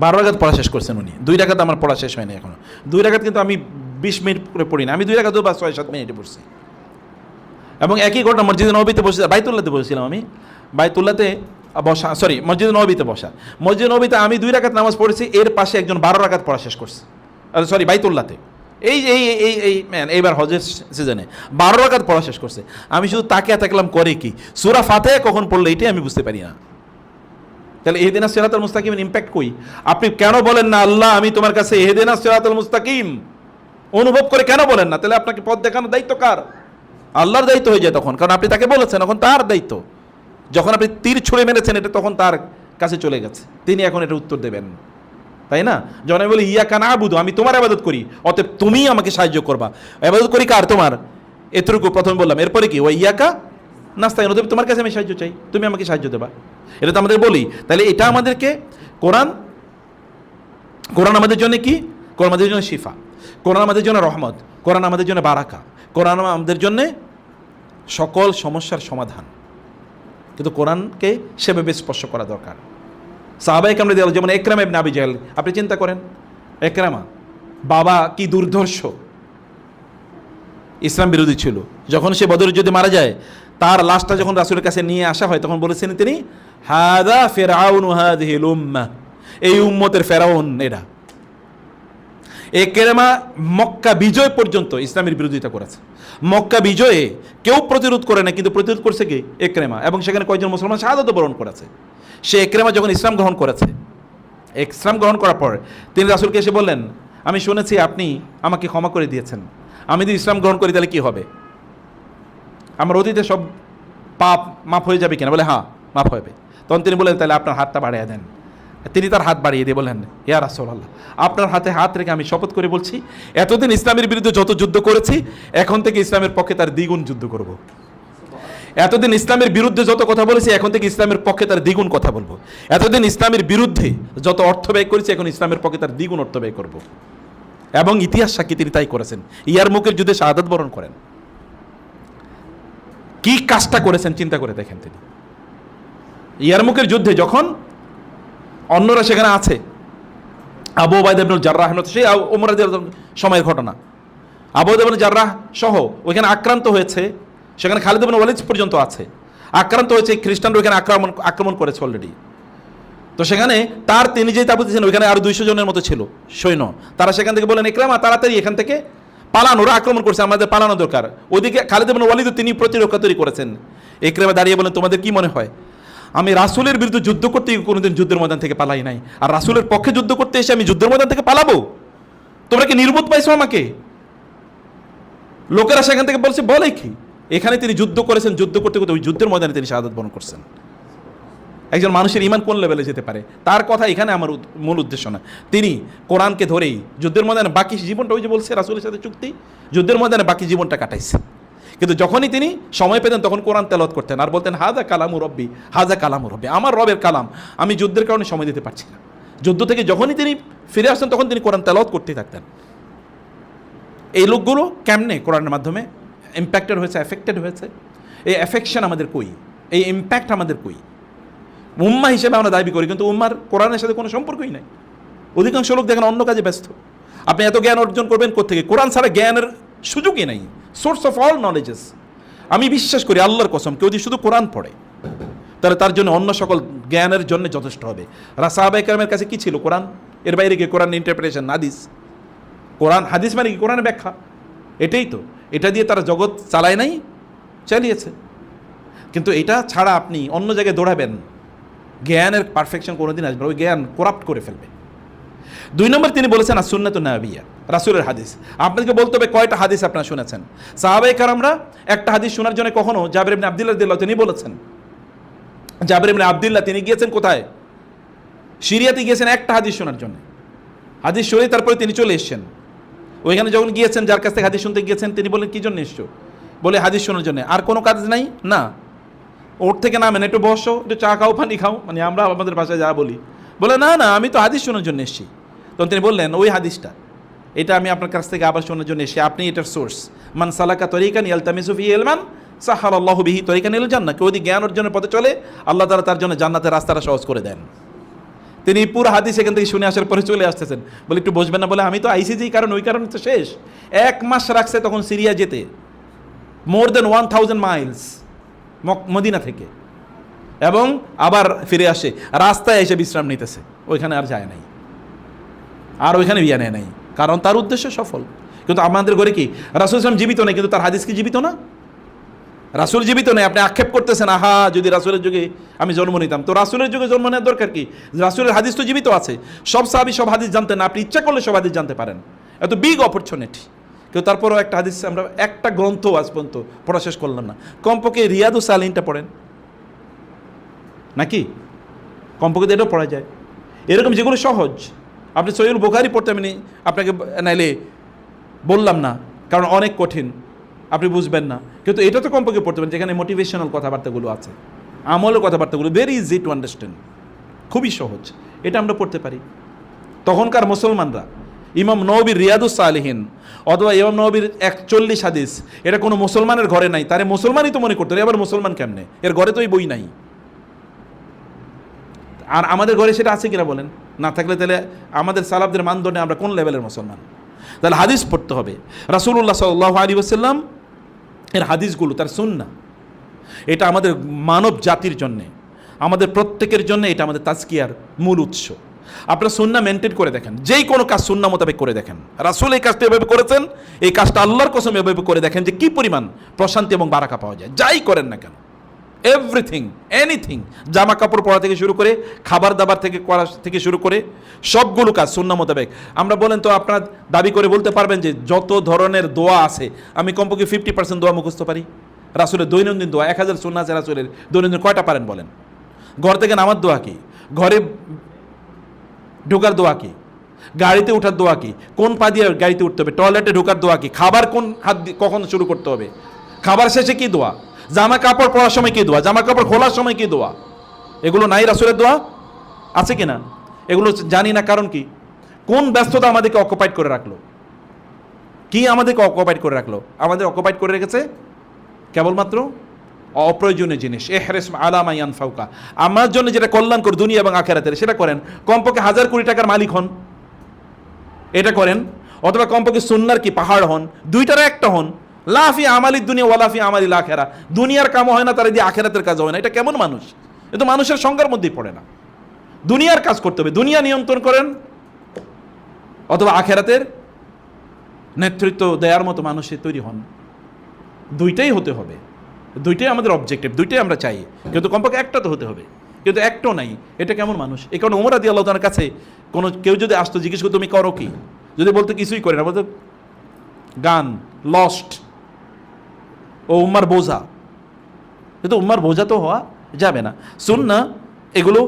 12 রাকাত পড়া শেষ করছেন উনি। 2 রাকাত আমার পড়া শেষ হয়নি এখনো। 2 রাকাত কিন্তু আমি 20 মিনিট করে পড়ি না, আমি 2 রাকাত বা 6-7 মিনিটে পড়ছি। এবং একই ঘটনা মসজিদে নববীতে বসে, বাইতুল্লাহতে বসেছিলাম আমি, বাইতুল্লাহতে বসা, সরি মসজিদে নববীতে বসা। মসজিদে নববীতে আমি 2 রাকাত নামাজ পড়েছি, এর পাশে একজন 12 রাকাত পড়া শেষ করছে, সরি বাইতুল্লাহতে, এইবার হজের সিজনে 12 রাকাত পড়া শেষ করছে। আমি শুধু তাকিয়ে থাকলাম, করে কি সূরা ফাতিহা কখন পড়লে এটাই আমি বুঝতে পারি না। তাহলে ইহদিনাস সিরাতাল মুস্তাকিমের ইম্প্যাক্ট কই? আপনি কেন বলেন না আল্লাহ আমি তোমার কাছে ইহদিনাস সিরাতাল মুস্তাকিম অনুভব করে কেন বলেন না? তাহলে আপনাকে পথ দেখানোর দায়িত্ব কার? আল্লাহর দায়িত্ব হয়ে যায় তখন, কারণ আপনি তাকে বলেছেন, এখন তার দায়িত্ব। যখন আপনি তীর ছুঁড়ে মেরেছেন এটা তখন তার কাছে চলে গেছে, তিনি এখন এটা উত্তর দেবেন, তাই না? যখন আমি বলি ইয়াকা না'বুদু, আমি তোমার ইবাদত করি, অতএব তুমি আমাকে সাহায্য করবা। ইবাদত করি কার? তোমার। এতটুকু প্রথমে বললাম, এরপরে কি ওয়া ইয়াকা নাস্তাইন, অতএব তোমার কাছে আমি সাহায্য চাই, তুমি আমাকে সাহায্য দেবা, এটা তো আমাদের বলি। তাহলে এটা আমাদেরকে কোরআন আমাদের জন্য কি? কোরআন আমাদের জন্য শিফা, কোরআন আমাদের জন্য রহমত, কোরআন আমাদের জন্য বারাকা, কোরআন আমাদের জন্য সকল সমস্যার সমাধান। কিন্তু কোরআনকে সেভাবে স্পর্শ করা দরকার। সাহাবায়ে কেরাম রাদিয়াল্লাহু, যেমন ইকরামা ইবনে আবি জাহল, আপনি চিন্তা করেন ইকরামা বাবা কি দুর্ধর্ষ, ইসলাম বিরোধী ছিল। যখন সে বদরের যুদ্ধে মারা যায়, তার লাশটা যখন রাসূলের কাছে নিয়ে আসা হয় তখন বলেছেন তিনি, হাদা ফিরআউনু হাযিহিল উম্মাহ, এই উম্মতের ফেরাউন এরা। ইকরামা মক্কা বিজয় পর্যন্ত ইসলামের বিরোধিতা করেছে। মক্কা বিজয়ে কেউ প্রতিরোধ করে না, কিন্তু প্রতিরোধ করছে কি? ইকরামা। এবং সেখানে কয়েকজন মুসলমান শাহাদাত বরণ করেছে। সে ইকরামা যখন ইসলাম গ্রহণ করেছে, ইসলাম গ্রহণ করার পর তিনি রাসূলকে এসে বললেন, আমি শুনেছি আপনি আমাকে ক্ষমা করে দিয়েছেন, আমি যদি ইসলাম গ্রহণ করি তাহলে কি হবে? আমার অতীতে সব পাপ মাফ হয়ে যাবে কিনা? বলে হ্যাঁ মাফ হবে। তখন তিনি বললেন তাহলে আপনার হাতটা বাড়িয়ে দেন। তিনি তার হাত বাড়িয়ে দিয়ে বললেন, ইয়া রাসূলুল্লাহ, আপনার হাতে হাত রেখে আমি শপথ করে বলছি, এতদিন ইসলামের বিরুদ্ধে যত যুদ্ধ করেছি, এখন থেকে ইসলামের পক্ষে তার দ্বিগুণ যুদ্ধ করব। এতদিন ইসলামের বিরুদ্ধে যত কথা বলেছি, এখন থেকে ইসলামের পক্ষে তার দ্বিগুণ কথা বলবো। এতদিন ইসলামের বিরুদ্ধে যত অর্থ ব্যয় করেছি, এখন ইসলামের পক্ষে তার দ্বিগুণ অর্থ ব্যয় করব। এবং ইতিহাস সাক্ষী তিনি তাই করেছেন। ইয়ারমুকের যুদ্ধে শাহাদাত বরণ করেন। কি কাজটা করেছেন চিন্তা করে দেখেন। তিনি ইয়ারমুকের যুদ্ধে যখন অন্যরা সেখানে আছে, আবু উবাইদা ইবনুল জাররাহ, সেই ওমর রাদিয়াল্লাহু সময়ের ঘটনা, আবু উবাইদা ইবনুল জাররাহ সহ ওইখানে আক্রান্ত হয়েছে, সেখানে খালিদ ইবনে ওয়ালিদ পর্যন্ত আছে। আক্রান্ত হয়েছে, খ্রিস্টানরা ওইখানে আক্রমণ করেছে অলরেডি। তো সেখানে তিনি যে তাঁবুতে ছিলেন ওইখানে আরো 200 জনের মতো ছিল সৈন্য। তারা সেখান থেকে বললেন, ইকরামা তাড়াতাড়ি এখান থেকে পালান, ওরা আক্রমণ করছে, আমাদের পালানো দরকার। ওইদিকে খালিদ ইবনে ওয়ালিদ তিনি প্রতিরক্ষা তৈরি করেছেন। ইকরামা দাঁড়িয়ে বলেন, তোমাদের কি মনে হয় আমি রাসূলের বিরুদ্ধে যুদ্ধ করতে কোনোদিন যুদ্ধের ময়দান থেকে পালাই নাই, আর রাসূলের পক্ষে যুদ্ধ করতে এসে আমি যুদ্ধের ময়দান থেকে পালাবো? তোমরা কি নির্বোধ পাইছো আমাকে? লোকেরা সেখান থেকে বলছে, বলে কি এখানে তিনি যুদ্ধ করেছেন, যুদ্ধ করতে করতে ওই যুদ্ধের ময়দানে তিনি শাহাদাত বরণ করছেন। একজন মানুষের ঈমান কোন লেভেলে যেতে পারে, তার কথা এখানে আমার মূল উদ্দেশ্য না। তিনি কোরআনকে ধরেই যুদ্ধের ময়দানে বাকি জীবনটা, ওই যে বলছে রাসূলের সাথে চুক্তি, যুদ্ধের ময়দানে বাকি জীবনটা কাটাইছে। কিন্তু যখনই তিনি সময় পেতেন তখন কোরআন তেলাওয়াত করতেন আর বলতেন, হাযা কালামু রব্বি, হাযা কালামু রব্বি, আমার রবের কালাম, আমি যুদ্ধের কারণে সময় দিতে পারছি না। যুদ্ধ থেকে যখনই তিনি ফিরে আসতেন তখন তিনি কোরআন তেলাওয়াত করতেই থাকতেন। এই লোকগুলো কেমনে কোরআনের মাধ্যমে ইম্প্যাক্টেড হয়েছে, এফেক্টেড হয়েছে? এই এফেকশন আমাদের কই, এই ইম্প্যাক্ট আমাদের কই? উম্মা হিসেবে আমরা দাবি করি, কিন্তু উম্মার কোরআনের সাথে কোনো সম্পর্কই নাই। অধিকাংশ লোক দেখেন অন্য কাজে ব্যস্ত। আপনি এত জ্ঞান অর্জন করবেন কোত্থেকে? কোরআন ছাড়া জ্ঞানের সুযোগই নাই, সোর্স অফ অল নলেজেস। আমি বিশ্বাস করি আল্লাহর কসম, কেউ যদি শুধু কোরআন পড়ে তাহলে তার জন্য অন্য সকল জ্ঞানের জন্য যথেষ্ট হবে। সাহাবায়ে কেরামের কাছে কি ছিল? কোরআন। এর বাইরে কি কোরআন ইন্টারপ্রিটেশন, হাদিস? কোরআন হাদিস মানে কি? কোরআনের ব্যাখ্যা। এটাই তো, এটা দিয়ে তারা জগৎ চালায় নাই, চালিয়েছে। কিন্তু এটা ছাড়া আপনি অন্য জায়গায় দৌড়াবেন, জ্ঞানের পারফেকশন কোনোদিন আসবে না, ওই জ্ঞান করাপ্ট করে ফেলবে। 2 নম্বর তিনি বলেছেন সুন্নাতুন নাবাবিয়্যা, রাসূলের হাদিস। আপনাদেরকে বলতে হবে কয়টা হাদিস আপনারা শুনেছেন। সাহাবায়ে কেরামরা একটা হাদিস শোনার জন্য কখনো জাবির ইবনে আব্দুল্লাহ রাদিয়াল্লাহু তিনি বলেছেন, জাবির ইবনে আব্দুল্লাহ তিনি গিয়েছেন কোথায়? সিরিয়াতে গিয়েছেন একটা হাদিস শোনার জন্য। হাদিস শুনে তারপরে তিনি চলে এসেছেন। ওইখানে যখন গিয়েছেন, যার কাছ থেকে হাদিস শুনতে গিয়েছেন, তিনি বললেন, কি জন্য এসছো? বলে, হাদিস শোনার জন্য। আর কোনো কাজ নাই? না। ওর থেকে নামেন, একটু বসো, একটু চা খাও, পানি খাও, মানে আমরা আমাদের ভাষায় যা বলি। বলে, না না, আমি তো হাদিস শোনার জন্য এসেছি। তখন তিনি বললেন, ওই হাদিসটা, এটা আমি আপনার কাছ থেকে আবার শোনার জন্য এসেছি, আপনি এটার সোর্স। মান সালাকা তরিকান ইয়ালতামিসু ফিহি ইলমান সাহালাল্লাহু বিহি তরিকান ইলাল জান্নাহ। কেউ যদি জ্ঞান অর্জনের পথে চলে, আল্লাহ তাআলা তার জন্য জান্নাতের রাস্তাটা সহজ করে দেন। তিনি পুরো হাদিস এখান থেকে শুনে আসার পরে চলে আসতেছেন। বলে, একটু বসবেন না? বলে, আমি তো আইসিজি, কারণ ওই কারণে তো শেষ। 1 মাস রাখছে তখন সিরিয়া যেতে, মোর দেন 1000 মাইলস মদিনা থেকে, এবং আবার ফিরে আসে, রাস্তায় এসে বিশ্রাম নিতেছে, ওইখানে আর যায় নাই, আর ওইখানে বিয়া নেয় নাই, কারণ তার উদ্দেশ্য সফল। কিন্তু আমাদের ঘরে কি রাসূল সাল্লাল্লাহু আলাইহি ওয়াসাল্লাম জীবিত নেই, কিন্তু তার হাদিস কি জীবিত না? রাসূল জীবিত নেই, আপনি আক্ষেপ করতেছেন, আহা যদি রাসূলের যুগে আমি জন্ম নিতাম। তো রাসূলের যুগে জন্ম নেওয়ার দরকার কি? রাসূলের হাদিস তো জীবিত আছে। সব সাহাবী সব হাদিস জানতেন না, আপনি ইচ্ছা করলে সব হাদিস জানতে পারেন, এত বিগ অপরচুনিটি। কিন্তু তারপরও একটা হাদিস, আমরা একটা গ্রন্থ আজ পর্যন্ত পড়া শেষ করলাম না। কমপক্ষে রিয়াদুস সালিহিনটা পড়েন নাকি? কমপক্ষে এটাও পড়া যায়। এরকম যেগুলো সহজ, আপনি সহিহুল বুখারী পড়তে আমি আপনাকে নাইলে বললাম না, কারণ অনেক কঠিন, আপনি বুঝবেন না। কিন্তু এটা তো কমপক্ষে পড়তে পারেন, যেখানে মোটিভেশনাল কথাবার্তাগুলো আছে, আমলের কথাবার্তাগুলো ভেরি ইজি টু আন্ডারস্ট্যান্ড, খুবই সহজ, এটা আমরা পড়তে পারি। তখনকার মুসলমানরা ইমাম নববীর রিয়াদুস সালিহিন অথবা ইমাম নববীর 41 হাদিস, এটা কোনো মুসলমানের ঘরে নাই, তারে মুসলমানই তো মনে করতো, এবার মুসলমান কেমনে? এর ঘরে তো এই বই নাই। আর আমাদের ঘরে সেটা আছে কিনা বলেন? না থাকলে তাহলে আমাদের সালাফদের মানদণ্ডে আমরা কোন লেভেলের মুসলমান? তাহলে হাদিস পড়তে হবে। রাসূলুল্লাহ সাল্লাল্লাহু আলাইহি ওয়াসাল্লাম এর হাদিসগুলো, তার সুন্নাহ, এটা আমাদের মানব জাতির জন্যে, আমাদের প্রত্যেকের জন্য এটা আমাদের তাজকিয়ার মূল উৎস। আপনারা সুন্নাহ মেনটেন করে দেখেন, যেই কোনো কাজ সুন্নাহ মোতাবেক করে দেখেন। রাসূল এই কাজটা এভাবে করেছেন, এই কাজটা আল্লাহর কসম এভাবে করে দেখেন যে কি পরিমাণ প্রশান্তি এবং বারাকা পাওয়া যায়, যাই করেন না কেন। এভরিথিং, এনিথিং, জামা কাপড় পরা থেকে শুরু করে, খাবার দাবার থেকে করা থেকে শুরু করে, সবগুলো কাজ সুন্নাহ মোতাবেক। আমরা বলেন তো, আপনার দাবি করে বলতে পারবেন যে যত ধরনের দোয়া আছে আমি কমপক্ষে 50% দোয়া মুখস্থ পারি? রাসূলের দৈনন্দিন দোয়া 1000 সুন্নাহ আছে রাসূলের, দৈনন্দিন কয়টা পারেন বলেন? ঘর থেকে নামার দোয়া কি? ঘরে ঢোকার দোয়া কি? গাড়িতে ওঠার দোয়া কি? কোন পা দিয়ে গাড়িতে উঠতে হবে? টয়লেটে ঢোকার দোয়া কি? খাবার কোন হাত দিয়ে কখন শুরু করতে হবে? খাবার শেষে কি দোয়া? জামা কাপড় পরার সময় কি দোয়া? জামা কাপড় খোলার সময় কি দোয়া? এগুলো নাই রাসূলের দোয়া? আছে কিনা? এগুলো জানি না, কারণ কি? কোন ব্যস্ততা আমাদেরকে অকুপাইড করে রাখলো? কি আমাদেরকে অকুপাইড করে রাখলো? আমাদের অকুপাইড করে রেখেছে কেবলমাত্র অপ্রয়োজনীয় জিনিস। ইহরিস আলা মা ইয়ানফাউকা, আমার জন্য যেটা কল্যাণকর দুনিয়া এবং আখিরাতের, সেটা করেন। কমপক্ষে 1000 কোটি টাকার মালিক হন, এটা করেন। অথবা কমপক্ষে সুন্নাহর কি পাহাড় হন, দুইটার একটা হন। লাফি আমালি দুনিয়া ওয়ালাফি আমালিল আখেরা, দুনিয়ার কাম হয় না, তারা দিয়ে আখেরাতের কাজ হয় না। এটা কেমন মানুষ? এ তো মানুষের সংজ্ঞার মধ্যেই পড়ে না। দুনিয়ার কাজ করতে হবে, দুনিয়া নিয়ন্ত্রণ করেন, অথবা আখেরাতের নেতৃত্ব দেওয়ার মতো মানুষের তৈরি হন। দুইটাই হতে হবে, দুইটাই আমাদের অবজেক্টিভ, দুইটাই আমরা চাই, কিন্তু কমপক্ষে একটা তো হতে হবে, কিন্তু একটাও নাই। এটা কেমন মানুষ? এই কারণে ওমর রাদিয়াল্লাহু তাআলার কাছে কোনো কেউ যদি আসতো, জিজ্ঞেস করতো তুমি করো কি, যদি বলতো কিছুই করে না, বলতো গান লস্ট, ও উম্মার বোঝা। কিন্তু উম্মার বোঝা তো হওয়া যাবে না। সুন্নাহ এগুলো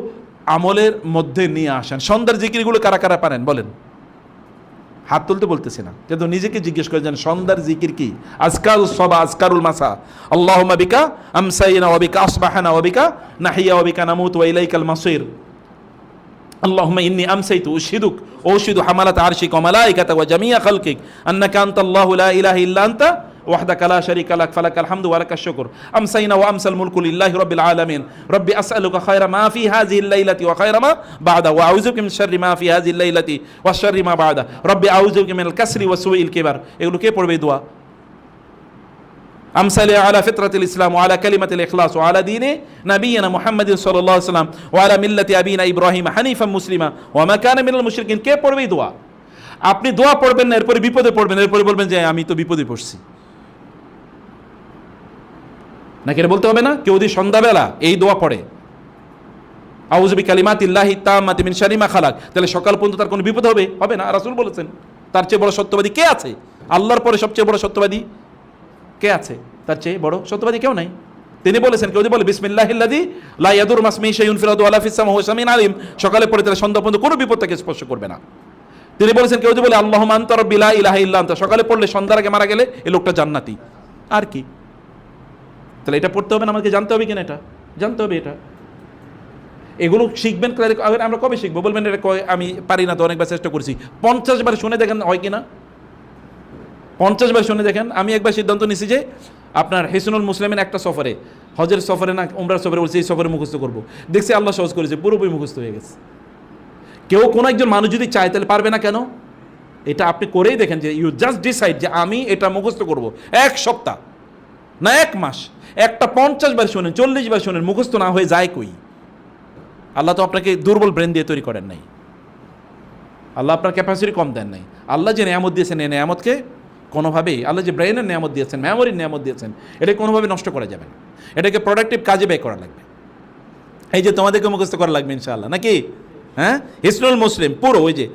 আমলের মধ্যে নিয়ে আসেন। সন্ধ্যার জিকিরগুলো কারা কারা পারেন বলেন? হাত তুলতে বলতেছি না, কিন্তু নিজেকে জিজ্ঞেস করে যান সন্ধ্যার জিকির কি? আজকারুস সাবা, আজকারুল মাসা, আল্লাহুম্মা বিকা আমসাইনা ওয়া বিকা আসবাহানা ওয়া বিকা নাহিয়া ওয়া বিকা নামুতু ওয়া ইলাইকাল মাসির। আল্লাহুম্মা ইন্নী আমসাইতু উশহিদুক ওয়া উশহিদু হামালাত আরশিকা ওয়া মালাইকাতাকা ওয়া জামিয়া খালকিক আন্নাকা আনতাল্লাহু লা ইলাহা ইল্লা আনতা ওয়াহদাকা লা শারীকা লাক ফালাকাল হামদু ওয়া লাকাশ শুকর। আমসাইনা ওয়া আমসাল মুলকু লিল্লাহি রাব্বিল আলামিন। রব্বি আসআলুকা খায়রা মা ফি হাযিহিল লাইলাতি ওয়া খায়রা মা বা'দা ওয়া আউযু বিকা মিন শাররি মা ফি হাযিহিল লাইলাতি ওয়া শাররি মা বা'দা। রব্বি আউযু বিকা মিনাল কাসরি ওয়া সুইল কিবার। এগুলো কে পড়বে দোয়া? আমসালি আলা ফিতরাতিল ইসলাম ওয়া আলা কালিমাতিল ইখলাস ওয়া আলা দীনি নাবিয়িনা মুহাম্মাদিন সাল্লাল্লাহু আলাইহি ওয়াসাল্লাম ওয়া আলা মিল্লাতি আবিনা ইব্রাহিম হানিফাম মুসলিমা ওয়া মা কানা মিনাল মুশরিকিন। কে পড়বে দোয়া? আপনি দোয়া পড়বেন না, এরপরে বিপদে পড়বেন, এরপরে বলবেন যে আমি তো বিপদে পড়ছি, নাকি এটা বলতে হবে না? কেউ যদি সন্ধ্যাবেলা এই দোয়া পড়ে আউযু বিকালিমাতিল্লাহি তাম্মাতি মিন শাররি মা খালাক, তাহলে সকাল পর্যন্ত তার কোনো বিপদ হবে? হবে না। রাসূল বলেছেন তার চেয়ে বড় সত্যবাদী কে আছে? আল্লাহর পরে সবচেয়ে বড় সত্যবাদী কে আছে? তার চেয়ে বড় সত্যবাদী কেউ নাই। তিনি বলেছেন কেউ যদি বলে বিসমিল্লাহিল্লাযী লা ইয়াদুররু মাসমিহি শাইউন ফিল আরদি ওয়া লা ফিস সামা ওয়া সামিউন আলিম, সকালে পড়ে তাহলে সন্ধ্যা পর্যন্ত কোনো বিপদ তাকে স্পর্শ করবে না। তিনি বলেছেন কেউ যদি বলে আল্লাহুম্মা আনতা রাব্বি লা ইলাহা ইল্লা আনতা, সকালে পড়লে সন্ধ্যার আগে মারা গেলে এই লোকটা জান্নাতি। আর কি? তাহলে এটা পড়তে হবে না, আমাকে জানতে হবে কিনা? এটা জানতে হবে। এটা এগুলো শিখবেন। আমরা কবে শিখবো? বলবেন এটা আমি পারি না তো, অনেকবার চেষ্টা করছি। 50 বার শুনে দেখেন হয় কিনা, 50 বার শুনে দেখেন। আমি একবার সিদ্ধান্ত নিয়েছি যে আপনার হিসনুল মুসলিমের একটা সফরে, হজের সফরে না উমরার সফরে, বলছি এই সফরে মুখস্থ করবো। দেখছি আল্লাহ সহজ করেছে, পুরোপুরি মুখস্থ হয়ে গেছে। কেউ কোনো একজন মানুষ যদি চায় তাহলে পারবে না কেন? এটা আপনি করেই দেখেন যে ইউ জাস্ট ডিসাইড যে আমি এটা মুখস্থ করব। 1 সপ্তাহ না 1 মাস, একটা 50 বার শোনেন, 40 বার শোনেন, মুখস্থ না হয়ে যায় কই? আল্লাহ তো আপনাকে দুর্বল ব্রেন দিয়ে তৈরি করেন নাই, আল্লাহ আপনার ক্যাপাসিটি কম দেন নাই। আল্লাহ যে নিয়ামত দিয়েছেন, এই নিয়ামতকে কোনোভাবেই, আল্লাহ যে ব্রেনের নিয়ামত দিয়েছেন, মেমোরির নিয়ামত দিয়েছেন, এটা কোনোভাবে নষ্ট করা যাবে না। এটাকে প্রোডাক্টিভ কাজে ব্যয় করা লাগবে। এই যে তোমাদেরকে মুখস্থ করা লাগবে ইনশাআল্লাহ, নাকি? হ্যাঁ, হিসনুল মুসলিম পুরো, ওই যে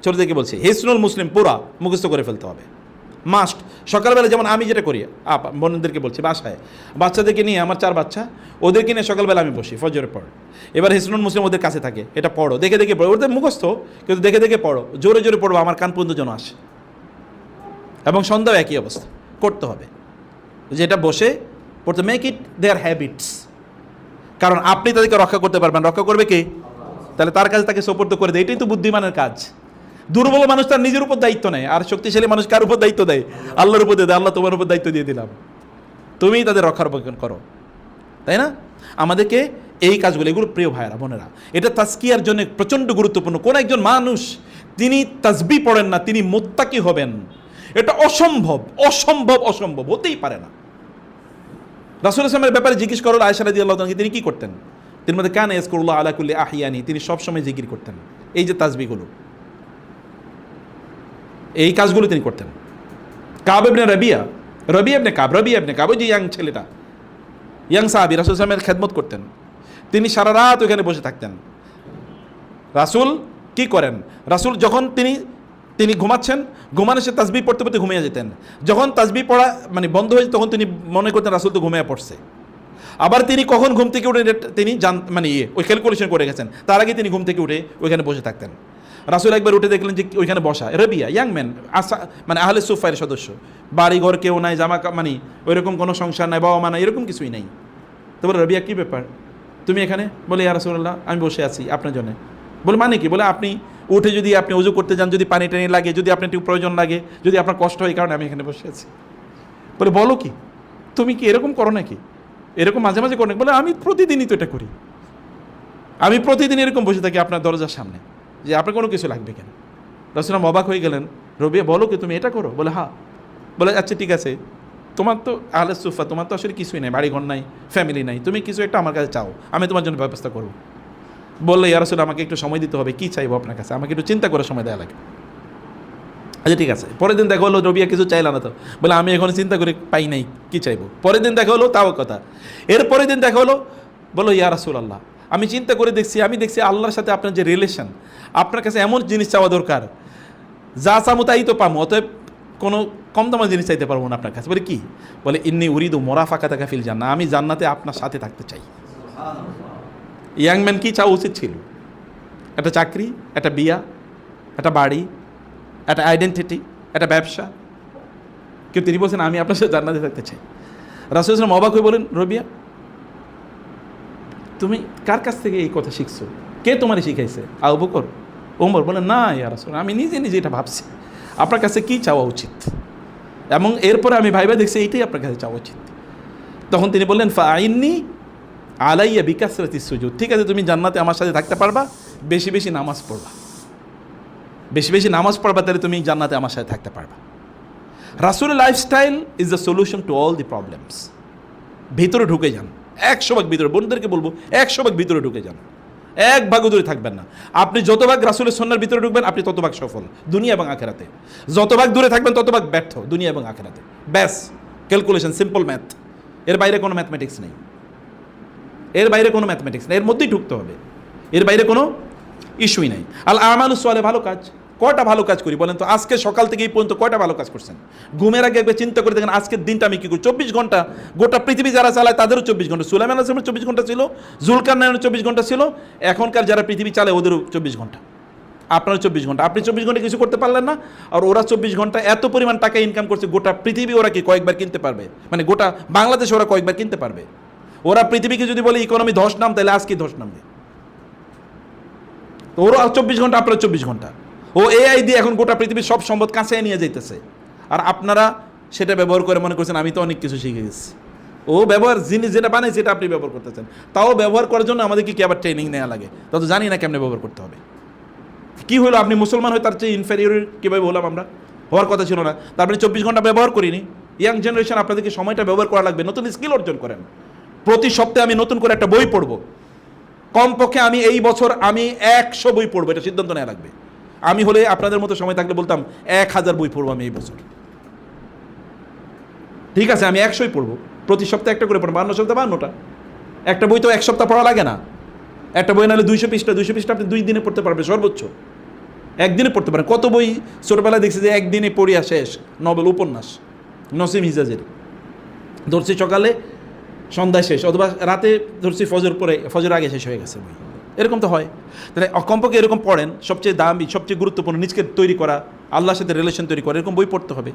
ছোট থেকে বলছি, হিসনুল মুসলিম পুরা মুখস্থ করে ফেলতে হবে, মাস্ট। সকালবেলা যেমন আমি যেটা করি, বোনদেরকে বলছি, বাসায় বাচ্চাদেরকে নিয়ে, আমার 4 বাচ্চা, ওদেরকে নিয়ে সকালবেলা আমি বসি ফজরের পর। এবার হিসনুল মুসলিম ওদের কাছে থাকে, এটা পড়ো, দেখে দেখে পড়ো। ওদের মুখস্থ, কিন্তু দেখে দেখে পড়ো, জোরে জোরে পড়বো, আমার কান পর্যন্ত যেন আসে। এবং সন্ধ্যাও একই অবস্থা করতে হবে, যেটা বসে পড়তে, মেক ইট দেয়ার হ্যাবিটস। কারণ আপনি তাদেরকে রক্ষা করতে পারবেন, রক্ষা করবে কে? তাহলে তার কাছে তাকে সোপর্দ করে দেয়, এটাই তো বুদ্ধিমানের কাজ। দুর্বল মানুষ তার নিজের উপর দায়িত্ব নেয়, আর শক্তিশালী মানুষ কার উপর দায়িত্ব দেয়? আল্লাহর উপর দিয়ে দেয়। আল্লাহ তোমার উপর দায়িত্ব দিয়ে দিলাম, তুমিই তাদের রক্ষণাবেক্ষণ করো, তাই না? আমাদেরকে এই কাজগুলো, এগুলো প্রিয় ভাইয়েরা বোনেরা, এটা তাজকিয়ার জন্য প্রচণ্ড গুরুত্বপূর্ণ। কোন একজন মানুষ তিনি তাসবিহ পড়েন না, তিনি মুত্তাকি হবেন, এটা অসম্ভব, অসম্ভব, অসম্ভব, হতেই পারে না। রাসূল সাল্লাল্লাহু আলাইহি ওয়াসাল্লামের ব্যাপারে জিজ্ঞেস করল আয়েশা রাদিয়াল্লাহু তাআলা, তিনি কি করতেন? তিনি মধ্যে কানা ইয়াজকুরুল্লাহ আলা কুল্লি আহিয়ানি, তিনি সবসময় জিকির করতেন। এই যে তাসবিহগুলো, এই কাজগুলো তিনি করতেন। কাব ইবনে রবিয়া ইবনে কাব, ওই যে ইয়াং ছেলেটা, ইয়াং সাহাবী, রাসূল সাল্লাল্লাহু আলাইহি ওয়াসাল্লামের খেদমত করতেন। তিনি সারা রাত ওখানে বসে থাকতেন। রাসূল কি করেন? রাসূল যখন তিনি ঘুমাচ্ছেন, ঘুমানো সে তাসবিহ পড়তে পড়তে ঘুমিয়ে যেতেন। যখন তাসবিহ পড়া মানে বন্ধ হয়েছে, তখন তিনি মনে করতেন রাসূল তো ঘুমিয়ে পড়ছে। আবার তিনি কখন ঘুম থেকে উঠে তিনি মানে ওই ক্যালকুলেশন করে গেছেন, তার আগে তিনি ঘুম থেকে উঠে ওইখানে বসে থাকতেন। রাসূল একবার উঠে দেখলেন যে ওইখানে বসা রবিয়া, ইয়াং ম্যান, মানে আহলে সুফায়ের সদস্য, বাড়ি ঘর কেউ নাই, জামা মানে ওইরকম কোনো সংসার নাই, বাবা মা নাই, এরকম কিছুই নাই। তো বলে রবিয়া কী ব্যাপার তুমি এখানে? বলে ইয়া রাসূলুল্লাহ, আমি বসে আছি আপনার জন্য। বলে মানে কি? বলে আপনি উঠে যদি আপনি ওযু করতে যান, যদি পানি টানি লাগে, যদি আপনার একটু প্রয়োজন লাগে, যদি আপনার কষ্ট হয়, এই কারণে আমি এখানে বসে আছি। বলে বলো কি, তুমি কি এরকম করো নাকি? এরকম মাঝে মাঝে করো নাকি? বলে আমি প্রতিদিনই তো এটা করি, আমি প্রতিদিন এরকম বসে থাকি আপনার দরজার সামনে, যে আপনার কোনো কিছু লাগবে কেন? রাসূল অবাক হয়ে গেলেন, রবিয়া বলো কি তুমি এটা করো? বলে হ্যাঁ। বলে আচ্ছা ঠিক আছে, তোমার তো আহলে সুফা, তোমার তো আসলে কিছুই নাই, বাড়িঘর নাই, ফ্যামিলি নাই, তুমি কিছু একটা আমার কাছে চাও, আমি তোমার জন্য ব্যবস্থা করবো। বললে ইয়া রাসূল আমাকে একটু সময় দিতে হবে, কী চাইবো আপনার কাছে, আমাকে একটু চিন্তা করে সময় দেওয়া লাগে। আচ্ছা ঠিক আছে। পরের দিন দেখা হলো রবিয়া কিছু চাইলা না, তো বলে আমি এখন চিন্তা করে পাই নাই, কী চাইবো। পরের দিন দেখা হলো, তাও কথা। এর পরের দিন দেখা হলো, বলো ইয়া রাসূলুল্লাহ আমি চিন্তা করে দেখছি, আমি দেখছি আল্লাহর সাথে আপনার যে রিলেশন, আপনার কাছে এমন জিনিস চাওয়া দরকার, যা চামো তাই তো পামো, অতএব কোনো কম দামের জিনিস চাইতে পারবো না আপনার কাছে। বলে কি? বলে ইন্নী উরিদু মোরাফাকাতাকা ফিল জান্নাহ, আমি জান্নাতে আপনার সাথে থাকতে চাই। ইয়াংম্যান কি চাওয়া উচিত ছিল? একটা চাকরি, একটা বিয়া, একটা বাড়ি, একটা আইডেন্টিটি, একটা ব্যবসা। কিন্তু তিনি বলছেন আমি আপনার সাথে জান্নাতে থাকতে চাই। রাসূল সাল্লাল্লাহু আলাইহি ওয়াসাল্লাম অবাক হয়ে বলেন, রবিয়া তুমি কার কাছ থেকে এই কথা শিখছো? কে তোমার শিখাইছে? আবু বকর, ওমর? বলে না ইয়া রাসূল, আমি নিজে নিজে এটা ভাবছি আপনার কাছে কী চাওয়া উচিত, এবং এরপরে আমি ভাইবা দেখছি এইটাই আপনার কাছে চাওয়া উচিত। তখন তিনি বললেন ফাআইন্নী আলাইয়া বিকাসরাতিস সুজুদ, ঠিক আছে তুমি জান্নাতে আমার সাথে থাকতে পারবা, বেশি বেশি নামাজ পড়বা, বেশি বেশি নামাজ পড়বা, তাহলে তুমি জান্নাতে আমার সাথে থাকতে পারবা। রাসূলের lifestyle is the solution to all the problems. ভিতরে ঢুকে যান, 100 ভাগ ভিতরে, বন্ধুদেরকে বলবো 100 ভাগ ভিতরে ঢুকে যান, 1 ভাগও দূরে থাকবেন না। আপনি যত ভাগ রাসূলের সুন্নাহর ভিতরে ঢুকবেন, আপনি তত ভাগ সফল দুনিয়া এবং আখিরাতে। যত ভাগ দূরে থাকবেন, তত ভাগ ব্যর্থ দুনিয়া এবং আখিরাতে। ব্যাস, ক্যালকুলেশন, সিম্পল ম্যাথ, এর বাইরে কোনো ম্যাথমেটিক্স নেই, এর বাইরে কোনো ম্যাথমেটিক্স নেই, এর মধ্যেই ঢুকতে হবে, এর বাইরে কোনো ইস্যুই নাই। আল আমালুস সালেহ, ভালো কাজ। কয়টা ভালো কাজ করি বলেন তো? আজকে সকাল থেকে এই পর্যন্ত কয়টা ভালো কাজ করছেন? ঘুমের আগে একবার চিন্তা করে দেখেন আজকের দিনটা আমি কী করি। 24 ঘন্টা, গোটা পৃথিবী যারা চালায় তাদেরও 24 ঘন্টা, সুলাইমান আলাইহিস সালামের 24 ঘন্টা ছিল, জুলকারনাইনের 24 ঘন্টা ছিল, এখনকার যারা পৃথিবী চালায় ওদেরও 24 ঘন্টা, আপনার 24 ঘন্টা। আপনি 24 ঘন্টা কিছু করতে পারলেন না, আর ওরা 24 ঘন্টা এত পরিমাণ টাকা ইনকাম করছে, গোটা পৃথিবী ওরা কি কয়েকবার কিনতে পারবে? মানে গোটা বাংলাদেশ ওরা কয়েকবার কিনতে পারবে? ওরা পৃথিবীকে যদি বলে ইকোনমি ধস নাম, তাহলে আজকে ধস নামবে। তো ওরা 24 ঘন্টা, আপনারা 24 ঘন্টা। ও এআই দিয়ে এখন গোটা পৃথিবীর সব সম্পদ কাছে নিয়ে যাইতেছে, আর আপনারা সেটা ব্যবহার করে মনে করছেন আমি তো অনেক কিছু শিখে গেছি। ও ব্যবহার জিনিস যেটা বানায় সেটা আপনি ব্যবহার করতেছেন, তাও ব্যবহার করার জন্য আমাদেরকে কি আবার ট্রেনিং নেওয়া লাগে? তা তো জানি না কেমনে ব্যবহার করতে হবে। কি হলো, আপনি মুসলমান হয়ে তার চেয়ে ইনফেরিয়র কীভাবে হলাম আমরা? হওয়ার কথা ছিল না। তারপরে 24 ঘন্টা ব্যবহার করিনি। ইয়াং জেনারেশন, আপনাদেরকে সময়টা ব্যবহার করা লাগবে, নতুন স্কিল অর্জন করেন। প্রতি সপ্তাহে আমি নতুন করে একটা বই পড়বো, কমপক্ষে আমি এই বছর আমি 100 বই পড়বো, এটা সিদ্ধান্ত নেওয়া লাগবে। আমি হলে আপনাদের মতো সময় থাকলে বলতাম 1000 বই পড়বো আমি এই বছর। ঠিক আছে, আমি 100ই পড়বো, প্রতি সপ্তাহে একটা করে পড়বো, 52 সপ্তাহ 52টা। একটা বই তো 1 সপ্তাহ পড়া লাগে না। একটা বই নাহলে 200 পৃষ্ঠা, 200 পৃষ্ঠা আপনি 2 দিনে পড়তে পারবেন সর্বোচ্চ, একদিনে পড়তে পারেন। কত বই ছোটবেলায় দেখছি যে একদিনে পড়িয়া শেষ, নভেল, উপন্যাস, নসিম হিজাজের ধরছি সকালে সন্ধ্যায় শেষ, অথবা রাতে ধরছি ফজর পরে, ফজর আগে শেষ হয়ে গেছে বই। এরকম তো হয়। তাহলে কমপক্ষে এরকম পড়েন, সবচেয়ে দামি, সবচেয়ে গুরুত্বপূর্ণ, নিজকে তৈরি করা, আল্লাহর সাথে রিলেশন তৈরি করা, এরকম বই পড়তে হবে।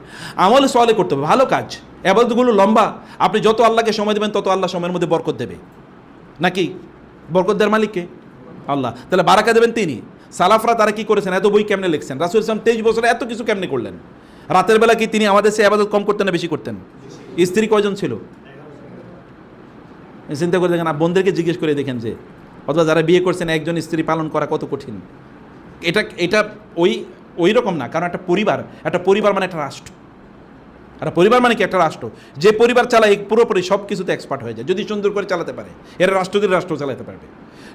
আমল সওয়ালে করতে হবে, ভালো কাজ। ইবাদতগুলো লম্বা, আপনি যত আল্লাহকে সময় দেবেন তত আল্লাহ সময়ের মধ্যে বরকত দেবে। নাকি বরকত দেওয়ার মালিককে? আল্লাহ। তাহলে বারাকা দেবেন তিনি। সালাফরা তারা কি করেছেন? এত বই কেমনে লিখছেন? রাসূল সাল্লাল্লাহু আলাইহি ওয়াসাল্লাম 23 বছরে এত কিছু কেমনে করলেন? রাতের বেলা কি তিনি আমাদের সে ইবাদত কম করতেন না বেশি করতেন? স্ত্রী কয়জন ছিল? চিন্তা করে দেখেন, বোনদেরকে জিজ্ঞেস করে দেখেন যে, অথবা যারা বিয়ে করছেন, একজন স্ত্রী পালন করা কত কঠিন। এটা ওই রকম না, কারণ একটা পরিবার মানে একটা রাষ্ট্র। একটা পরিবার মানে কি? একটা রাষ্ট্র। যে পরিবার চালায় পুরোপুরি সব কিছুতে এক্সপার্ট হয়ে যায়, যদি সুন্দর করে চালাতে পারে। এরা রাষ্ট্র দিলে রাষ্ট্র চালাতে পারবে।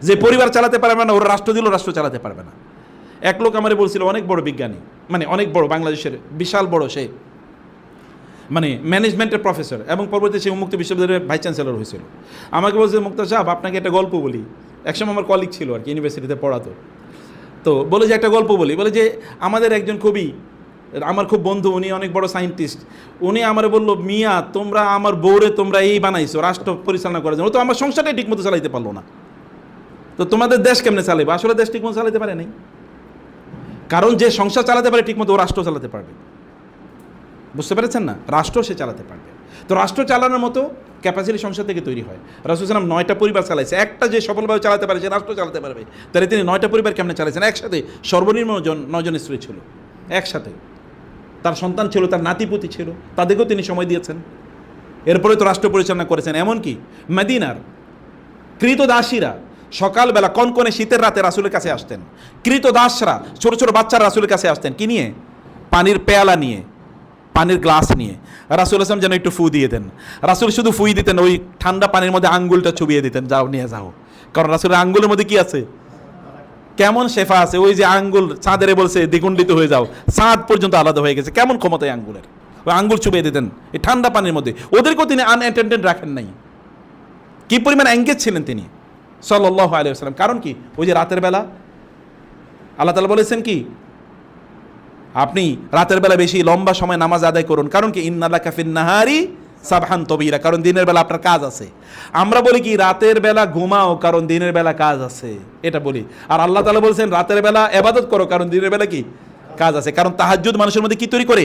যে পরিবার চালাতে পারবে না, ওরা রাষ্ট্র দিলেও রাষ্ট্র চালাতে পারবে না। এক লোক আমারে বলছিল, অনেক বড় বিজ্ঞানী, মানে অনেক বড়, বাংলাদেশের বিশাল বড়, সে মানে ম্যানেজমেন্টের প্রফেসর, এবং পরবর্তী সে মুক্ত বিশ্ববিদ্যালয়ের ভাইস চ্যান্সেলর হয়েছিল। আমাকে বলছে, মুক্তার সাহেব আপনাকে একটা গল্প বলি। একসময় আমার কলিগ ছিল আর কি, ইউনিভার্সিটিতে পড়াতো। তো বলে যে একটা গল্প বলি। বলে যে আমাদের একজন কবি, আমার খুব বন্ধু, উনি অনেক বড় সায়েন্টিস্ট, উনি আমারে বললো, মিয়া তোমরা আমার বউরে তোমরা এই বানাইছো রাষ্ট্র পরিচালনা করার জন্য, তো আমার সংসারটাই ঠিকমতো চালাইতে পারলো না, তো তোমাদের দেশ কেমনে চালাইবে? আসলে দেশ ঠিকমতো চালাতে পারে নাই, কারণ যে সংসার চালাতে পারে ঠিকমতো ও রাষ্ট্র চালাতে পারবে। বুঝতে পেরেছেন না? রাষ্ট্র সে চালাতে পারবে। তো রাষ্ট্র চালানোর মতো ক্যাপাসিটি সংসার থেকে তৈরি হয়। রাসূল সাল্লাল্লাহু আলাইহি ওয়াসাল্লাম 9টা পরিবার চালাইছে, একটা যে সফলভাবে চালাতে পারে সে রাষ্ট্র চালাতে পারবে। তাহলে তিনি 9টা পরিবার কেমনে চালাইছেন? একসাথে, সর্বনিম্ন 9জন স্ত্রী ছিল একসাথে, তার সন্তান ছিল, তার নাতিপুতি ছিল, তাদেরকেও তিনি সময় দিয়েছেন। এরপরে তো রাষ্ট্র পরিচালনা করেছেন। এমনকি মদিনার কৃতদাসীরা সকালবেলা কনকনে শীতের রাতে রাসূলের কাছে আসতেন। কৃতদাসরা, ছোট ছোট বাচ্চারা রাসূলের কাছে আসতেন কি নিয়ে? পানির পেয়ালা নিয়ে, পানির গ্লাস নিয়ে রাসূল আসলাম যেন একটু ফু দিয়ে দেন। রাসূল শুধু ফুই দিতেন, ওই ঠান্ডা পানির মধ্যে আঙ্গুলটা চুবিয়ে দিতেন, যাও নিয়ে যাও। কারণ রাসূলের আঙ্গুলের মধ্যে কি আছে, কেমন শেফা আছে। ওই যে আঙ্গুল চাঁদেরে বলছে দ্বিগুণ্ডিত হয়ে যাও, চাঁদ পর্যন্ত আলাদা হয়ে গেছে, কেমন ক্ষমতায় আঙ্গুলের। ওই আঙ্গুল চুবিয়ে দিতেন এই ঠান্ডা পানির মধ্যে। ওদেরকেও তিনি আনঅ্যাটেন্ডেড রাখেন নাই। কি পরিমাণ এঙ্গেজ ছিলেন তিনি সাল্লাল্লাহু আলাইহি ওয়াসাল্লাম। কারণ কি, ওই যে রাতের বেলা আল্লাহ তাআলা বলেছেন কি, আপনি রাতের বেলা বেশি লম্বা সময় নামাজ আদায় করুন। কারণ কি, ইন্নালাকা ফিন নাহারি সাবহান তবিরা, কারণ দিনের বেলা আপনার কাজ আছে। আমরা বলি কি, রাতের বেলা ঘুমাও কারণ দিনের বেলা কাজ আছে, এটা বলি। আর আল্লাহ তাআলা বলছেন রাতের বেলা ইবাদত করো কারণ দিনের বেলা কি কাজ আছে। কারণ তাহাজ্জুদ মানুষের মধ্যে কি তৈরি করে,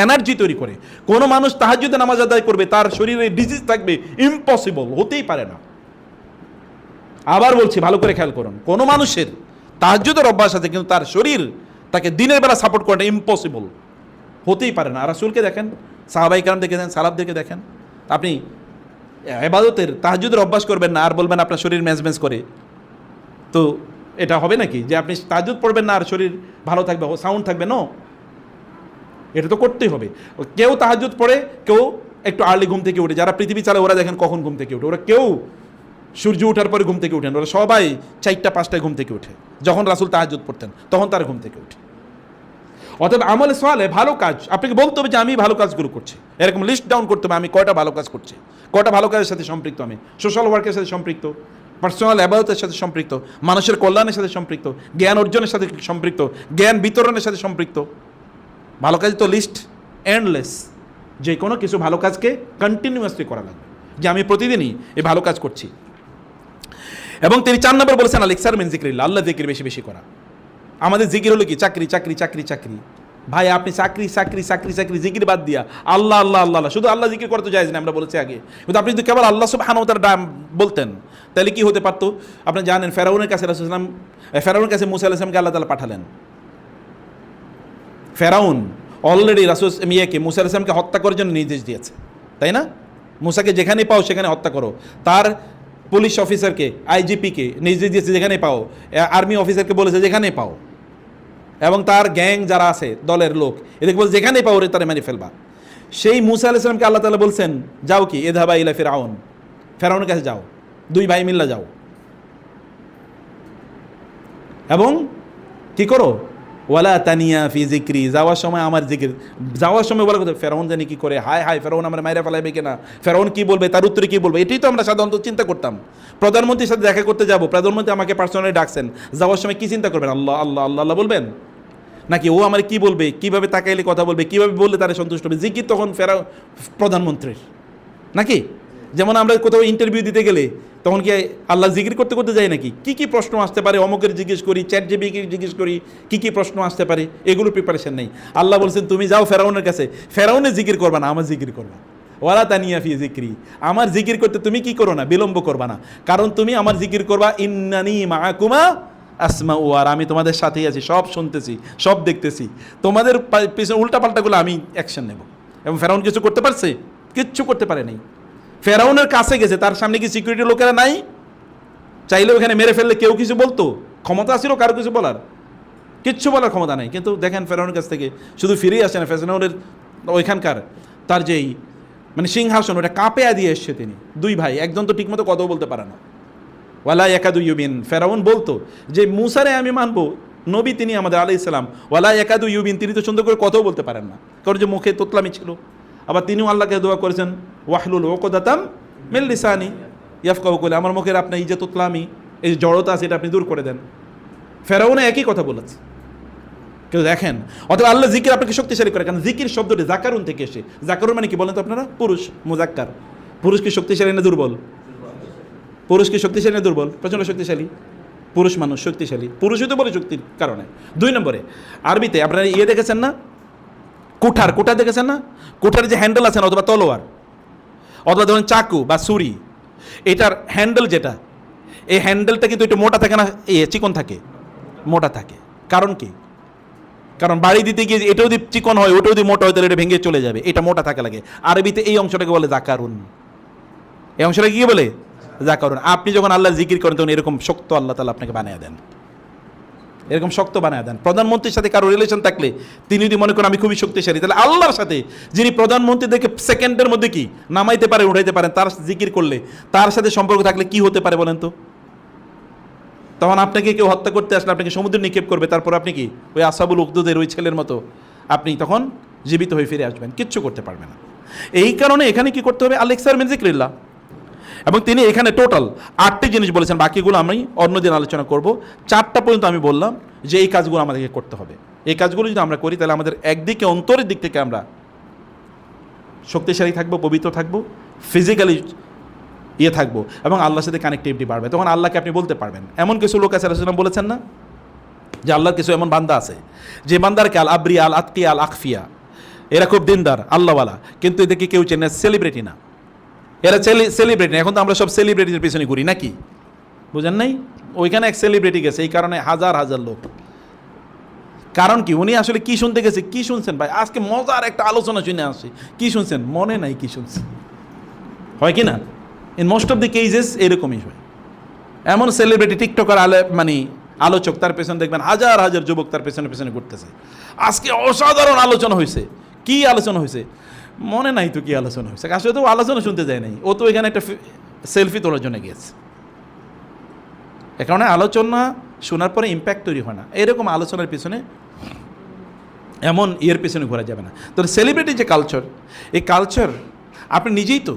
এনার্জি তৈরি করে। কোনো মানুষ তাহাজ্জুদে নামাজ আদায় করবে তার শরীরে ডিজিজ থাকবে, ইম্পসিবল, হতেই পারে না। আবার বলছি, ভালো করে খেয়াল করুন, কোনো মানুষের তাহাজ্জুদের অভ্যাস আছে কিন্তু তার শরীর তাকে দিনের বেলা সাপোর্ট করাটা ইম্পসিবল, হতেই পারে না। আর রাসূলকে দেখেন, সাহাবায়ে কেরাম দেখেছেন, সালাফদেরকে দেখেন। আপনি ইবাদতের তাহাজ্জুদের অভ্যাস করবেন না আর বলবেন আপনার শরীর ম্যাজম্যাজ করে, তো এটা হবে নাকি যে আপনি তাহাজ্জুদ পড়বেন না আর শরীর ভালো থাকবে, সাউন্ড থাকবে? নো, এটা তো করতেই হবে। কেউ তাহাজ্জুদ পড়ে, কেউ একটু আর্লি ঘুম থেকে উঠে। যারা পৃথিবী চালায় ওরা দেখেন কখন ঘুম থেকে উঠে, ওরা কেউ সূর্য ওঠার পরে ঘুম থেকে উঠেন, ওরা সবাই 4টা-5টায় ঘুম থেকে উঠে। যখন রাসূল তাহাজ্জুদ পড়তেন তখন তারা ঘুম থেকে উঠে। অর্থাৎ আমলে সালেহ, ভালো কাজ আপনাকে বলতে হবে যে আমি ভালো কাজগুলো করছি, এরকম লিস্ট ডাউন করতে হবে আমি কয়টা ভালো কাজ করছি, কয়টা ভালো কাজের সাথে সম্পৃক্ত, আমি সোশ্যাল ওয়ার্কের সাথে সম্পৃক্ত, পার্সোনাল ইবাদতের সাথে সম্পৃক্ত, মানুষের কল্যাণের সাথে সম্পৃক্ত, জ্ঞান অর্জনের সাথে সম্পৃক্ত, জ্ঞান বিতরণের সাথে সম্পৃক্ত। ভালো কাজ তো লিস্ট এন্ডলেস, যে কোনো কিছু ভালো কাজকে কন্টিনিউয়াসলি করা লাগবে, যে আমি প্রতিদিনই এই ভালো কাজ করছি। এবং তিনি 4 নম্বর বলেছেন আল ইকসার মিন যিকরিল্লাহ, আল্লাহ জিকির বেশি বেশি করা। আমাদের জিকির হলো কি, চাকরি চাকরি চাকরি চাকরি। ভাই আপনি চাকরি চাকরি চাকরি চাকরি জিকির বাদ দিয়া আল্লাহ আল্লাহ আল্লাহ আল্লাহ, শুধু আল্লাহ জিকির করতে জায়েজ না, আমরা বলেছি আগে। কিন্তু আপনি যদি কেবল আল্লাহ সুবহানাহু ওয়া তাআলা বলতেন তাহলে কি হতে পারতো? আপনি জানেন ফেরাউনের কাছে রাসূল সাল্লাল্লাহু আলাইহি ওয়াসাল্লাম, ফেরাউনের কাছে মুসা আলাইহিস সালামকে আল্লাহ তাআলা পাঠালেন। ফেরাউন অলরেডি রাসূল মুসা আলাইহিস সালামকে হত্যা করার জন্য নির্দেশ দিয়েছে, তাই না? মুসাকে যেখানে পাও সেখানে হত্যা করো। তার পুলিশ অফিসারকে, আইজিপিকে নির্দেশ দিয়েছে যেখানে পাও, আর্মি অফিসারকে বলেছে যেখানে পাও, এবং তার গ্যাং যারা আছে দলের লোক এদেরকে বলছে যেখানে পাও রে তারা মেরে ফেলবা। সেই মুসা আলাইহিস সালামকে আল্লাহ তাআলা বলছেন যাও কি, ইযহাবা ইলা ফিরআউন, ফেরাউনের কাছে যাও, 2 ভাই মিল্লা যাও, এবং কি করো, ওয়ালা তানিয়া ফি যিকরি, যাওয়ার সময় আমার জিকির, যাওয়ার সময় বলা কথা ফেরাউন জানি কি করে, হায় হায় ফেরাউন আমরা মাইরা ফেলাইবে কিনা, ফেরাউন কি বলবে, তার উত্তরে কি বলবে, এটাই তো আমরা সাধারণত চিন্তা করতাম। প্রধানমন্ত্রীর সাথে দেখা করতে যাব, প্রধানমন্ত্রী আমাকে পার্সোনালি ডাকছেন, যাওয়ার সময় কি চিন্তা করবেন, আল্লাহ আল্লাহ আল্লাহ আল্লাহ বলবেন, নাকি ও আমার কি বলবে, কিভাবে তাকাইলে কথা বলবে, কিভাবে বললে তারা সন্তুষ্ট হবে। জিকির তখন প্রধানমন্ত্রীর নাকি, যেমন আমরা কোথাও ইন্টারভিউ দিতে গেলে তখন কি আল্লাহ জিকির করতে করতে যাই নাকি, কি কি প্রশ্ন আসতে পারে অমুকের জিজ্ঞেস করি, চ্যাট জিপিটিকে জিজ্ঞেস করি কি কি প্রশ্ন আসতে পারে, এগুলো প্রিপারেশন নেই। আল্লাহ বলছেন তুমি যাও ফেরাউনের কাছে, ফেরাউনের জিকির করবা না, আমার জিকির করবা। ওয়ালা তানিয়া ফি যিকরি, আমার জিকির করতে তুমি কি করো না, বিলম্ব করবা না, কারণ তুমি আমার জিকির করবা ইন্নানি মাআকুমা আসমাউ, আর আমি তোমাদের সাথেই আছি, সব শুনতেছি, সব দেখতেছি, তোমাদের পিছনে উল্টাপাল্টাগুলো আমি অ্যাকশন নেব। এবং ফেরাউন কিছু করতে পারছে? কিচ্ছু করতে পারে নাই। ফেরাউনের কাছে গেছে, তার সামনে কি সিকিউরিটি লোকেরা নাই? চাইলেও এখানে মেরে ফেললে কেউ কিছু বলতো? ক্ষমতা ছিল কারো কিছু বলার? কিচ্ছু বলার ক্ষমতা নাই। কিন্তু দেখেন ফেরাউনের কাছ থেকে শুধু ফিরেই আসে না, ফেরাউনের ওইখানকার তার যেই মানে সিংহাসন ওটা কাঁপে দিয়ে এসছে তিনি। 2 ভাই, একজন তো ঠিকমতো কথাও বলতে পারে না। ওয়ালা ইয়াকাদু ইউবিন, ফেরাউন বলতো যে মুসারে আমি মানবো, নবী তিনি আমাদের আলাইহিস সালাম, ওয়ালা ইয়াকাদু ইউবিন, তিনি তো সুন্দর করে কথাও বলতে পারেন না, কারণ যে মুখে তোতলামি ছিল। আবার তিনিও আল্লাহকে দোয়া করেছেন ওয়াহলুল উকদাতাম মিন লিসানি ইয়াফকাহু কওলি, আমার মুখের আপনার এই যে তোতলামি, এই যে জড়তা আছে এটা আপনি দূর করে দেন। ফেরাউনে একই কথা বলেছে। কেউ দেখেন, অথবা আল্লাহ জিকির আপনাকে শক্তিশালী করে, কারণ জিকির শব্দটি জাকারুন থেকে এসে। জাকারুন মানে কি বলেন তো আপনারা? পুরুষ, মুজাক্কার। পুরুষ কি শক্তিশালী না দুর্বল? পুরুষ কি শক্তিশালী না দুর্বল? প্রচণ্ড শক্তিশালী। পুরুষ মানুষ শক্তিশালী, পুরুষই তো বলে শক্তির কারণে। 2 নম্বরে আরবিতে আপনারা দেখেছেন না, কুঠার, কুঠার দেখেছেন না? কুঠার যে হ্যান্ডেল আছে না, অথবা তলোয়ার, অথবা ধরুন চাকু বা ছুরি, এটার হ্যান্ডেল যেটা, এই হ্যান্ডেলটা কিন্তু একটু মোটা থাকে না, চিকন থাকে, মোটা থাকে। কারণ কি? কারণ বাড়ি দিতে গিয়ে এটাও যদি চিকন হয় ওটাও যদি মোটা হয় তাহলে এটা ভেঙে চলে যাবে, এটা মোটা থাকা লাগে। আরবিতে এই অংশটাকে বলে জাকারুন, এই অংশটাকে কি বলে? জাকারুন। আপনি যখন আল্লাহ জিকির করেন তখন এরকম শক্ত আল্লাহ তাআলা আপনাকে বানিয়ে দেন। এরকম শক্ত বানায় দেন। প্রধানমন্ত্রীর সাথে কারো রিলেশন থাকলে তিনি যদি মনে করেন আমি খুবই শক্তিশালী, তাহলে আল্লাহর সাথে যিনি প্রধানমন্ত্রীদেরকে সেকেন্ডের মধ্যে কি নামাইতে পারেন উঠাইতে পারেন, তার জিকির করলে, তার সাথে সম্পর্ক থাকলে কি হতে পারে বলেন তো? তখন আপনাকে কেউ হত্যা করতে আসলে আপনাকে সমুদ্রে নিক্ষেপ করবে, তারপর আপনি কি ওই আসহাবুল উখদুদের ওই ছেলের মতো আপনি তখন জীবিত হয়ে ফিরে আসবেন, কিচ্ছু করতে পারবে না। এই কারণে এখানে কি করতে হবে? আল ইকসার মিন যিকরিল্লাহ। এবং তিনি এখানে টোটাল 8টি জিনিস বলেছেন, বাকিগুলো আমি অন্যদিন আলোচনা করব। 4টা পর্যন্ত আমি বললাম যে এই কাজগুলো আমাদেরকে করতে হবে। এই কাজগুলো যদি আমরা করি তাহলে আমাদের একদিকে অন্তরের দিক থেকে আমরা শক্তিশালী থাকবো, পবিত্র থাকবো, ফিজিক্যালি থাকবো, এবং আল্লাহর সাথে কানেক্টিভিটি বাড়বে। তখন আল্লাহকে আপনি বলতে পারবেন। এমন কিছু লোক আছে রাসূলুল্লাহ বলেছেন না যে আল্লাহর কিছু এমন বান্দা আছে যে বান্দারকে আল আবরিয়া, আল আতকিয়া, আল আখফিয়া, এরা খুব দিনদার আল্লাহওয়ালা, কিন্তু এদেরকে কেউ চেনে, সেলিব্রিটি না, এরা সেলিব্রিটি না। এখন তো আমরা সব সেলিব্রিটির পিছনে ঘুরি নাকি, বুঝেন নাই? ওইখানে এক সেলিব্রিটি গেছে, এই কারণে হাজার হাজার লোক। কারণ কি? উনি আসলে কি শুনতে গেছে? কি শুনছেন ভাই? আজকে মজার একটা আলোচনা শুনে আসছি, কি শুনছেন? মনে নাই কি শুনছেন, হয় কি না? In most of the cases এরকমই হয়। এমন সেলিব্রিটি টিকটকার আলোচক, তার পেছনে দেখবেন হাজার হাজার যুবক তার পেছনে পেছনে ঘুরতেছে। আজকে অসাধারণ আলোচনা হয়েছে। কি আলোচনা হয়েছে? মনে নাই তো কি আলোচনা হয়েছে। আসলে তো আলোচনা শুনতে যায় নাই, ও তো এখানে একটা সেলফি তোলার জন্য গিয়েছে। এ কারণে আলোচনা শোনার পরে ইম্প্যাক্ট তৈরি হয় না। এরকম আলোচনার পিছনে এমন পিছনে ঘোরা যাবে না। তো সেলিব্রিটি যে কালচার, এই কালচার আপনি নিজেই তো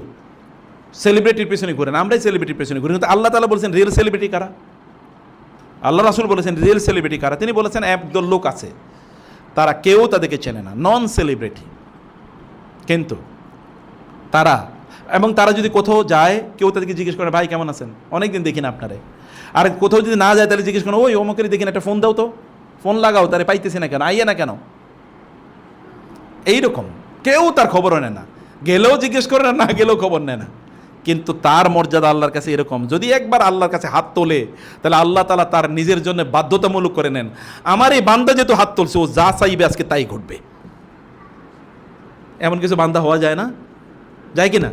সেলিব্রিটির পেছনে ঘুরেন, আমরাই সেলিব্রিটির পেছনে ঘুরি। কিন্তু আল্লাহ তাআলা বলেছেন রিয়েল সেলিব্রিটি কারা? আল্লাহ রাসূল বলেছেন রিয়েল সেলিব্রিটি কারা? তিনি বলেছেন একদল লোক আছে, তারা কেউ তাদেরকে চেনে না, নন সেলিব্রিটি, কিন্তু তারা যদি কোথাও যায়, কেউ তাদেরকে জিজ্ঞেস করে ভাই কেমন আছেন, অনেকদিন দেখি না আপনারে। আর কোথাও যদি না যায় তাহলে জিজ্ঞেস করেন ওই অমুকের দেখি না, একটা ফোন দাও তো, ফোন লাগাও, তারে পাইতেছি না কেন, আইয়া না কেন। এইরকম কেউ তার খবর নেয় না, গেলেও জিজ্ঞেস করে না গেলেও খবর নেয় না। কিন্তু তার মর্যাদা আল্লাহর কাছে এরকম, যদি একবার আল্লাহর কাছে হাত তোলে তাহলে আল্লাহ তাআলা তার নিজের জন্য বাধ্যতামূলক করে নেন, আমার এই বান্দা যেহেতু হাত তুলছে, ও যা চাইবে আজকে তাই ঘটবে। এমন কিছু বান্দা হওয়া যায় না? যায় কি না?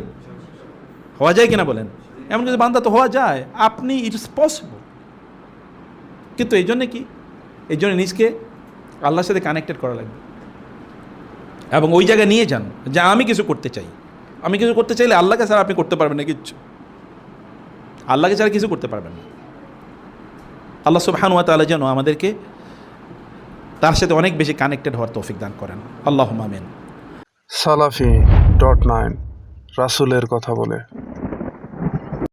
হওয়া যায় কিনা বলেন? এমন কিছু বান্দা তো হওয়া যায়, আপনি, ইটস পসিবল। কিন্তু এই জন্যে কি? এই জন্য নিজকে আল্লাহর সাথে কানেক্টেড করা লাগবে, এবং ওই জায়গায় নিয়ে যান যে আমি কিছু করতে চাই। আমি কিছু করতে চাইলে আল্লাহকে ছাড়া আপনি করতে পারবেন না কিচ্ছু, আল্লাহকে ছাড়া কিছু করতে পারবেন না। আল্লাহ সুবহানাহু ওয়া তাআলা যেন আমাদেরকে তার সাথে অনেক বেশি কানেক্টেড হওয়ার তৌফিক দান করেন। আল্লাহুম্মা আমিন। সালাফি.9 রাসূলের কথা বলে।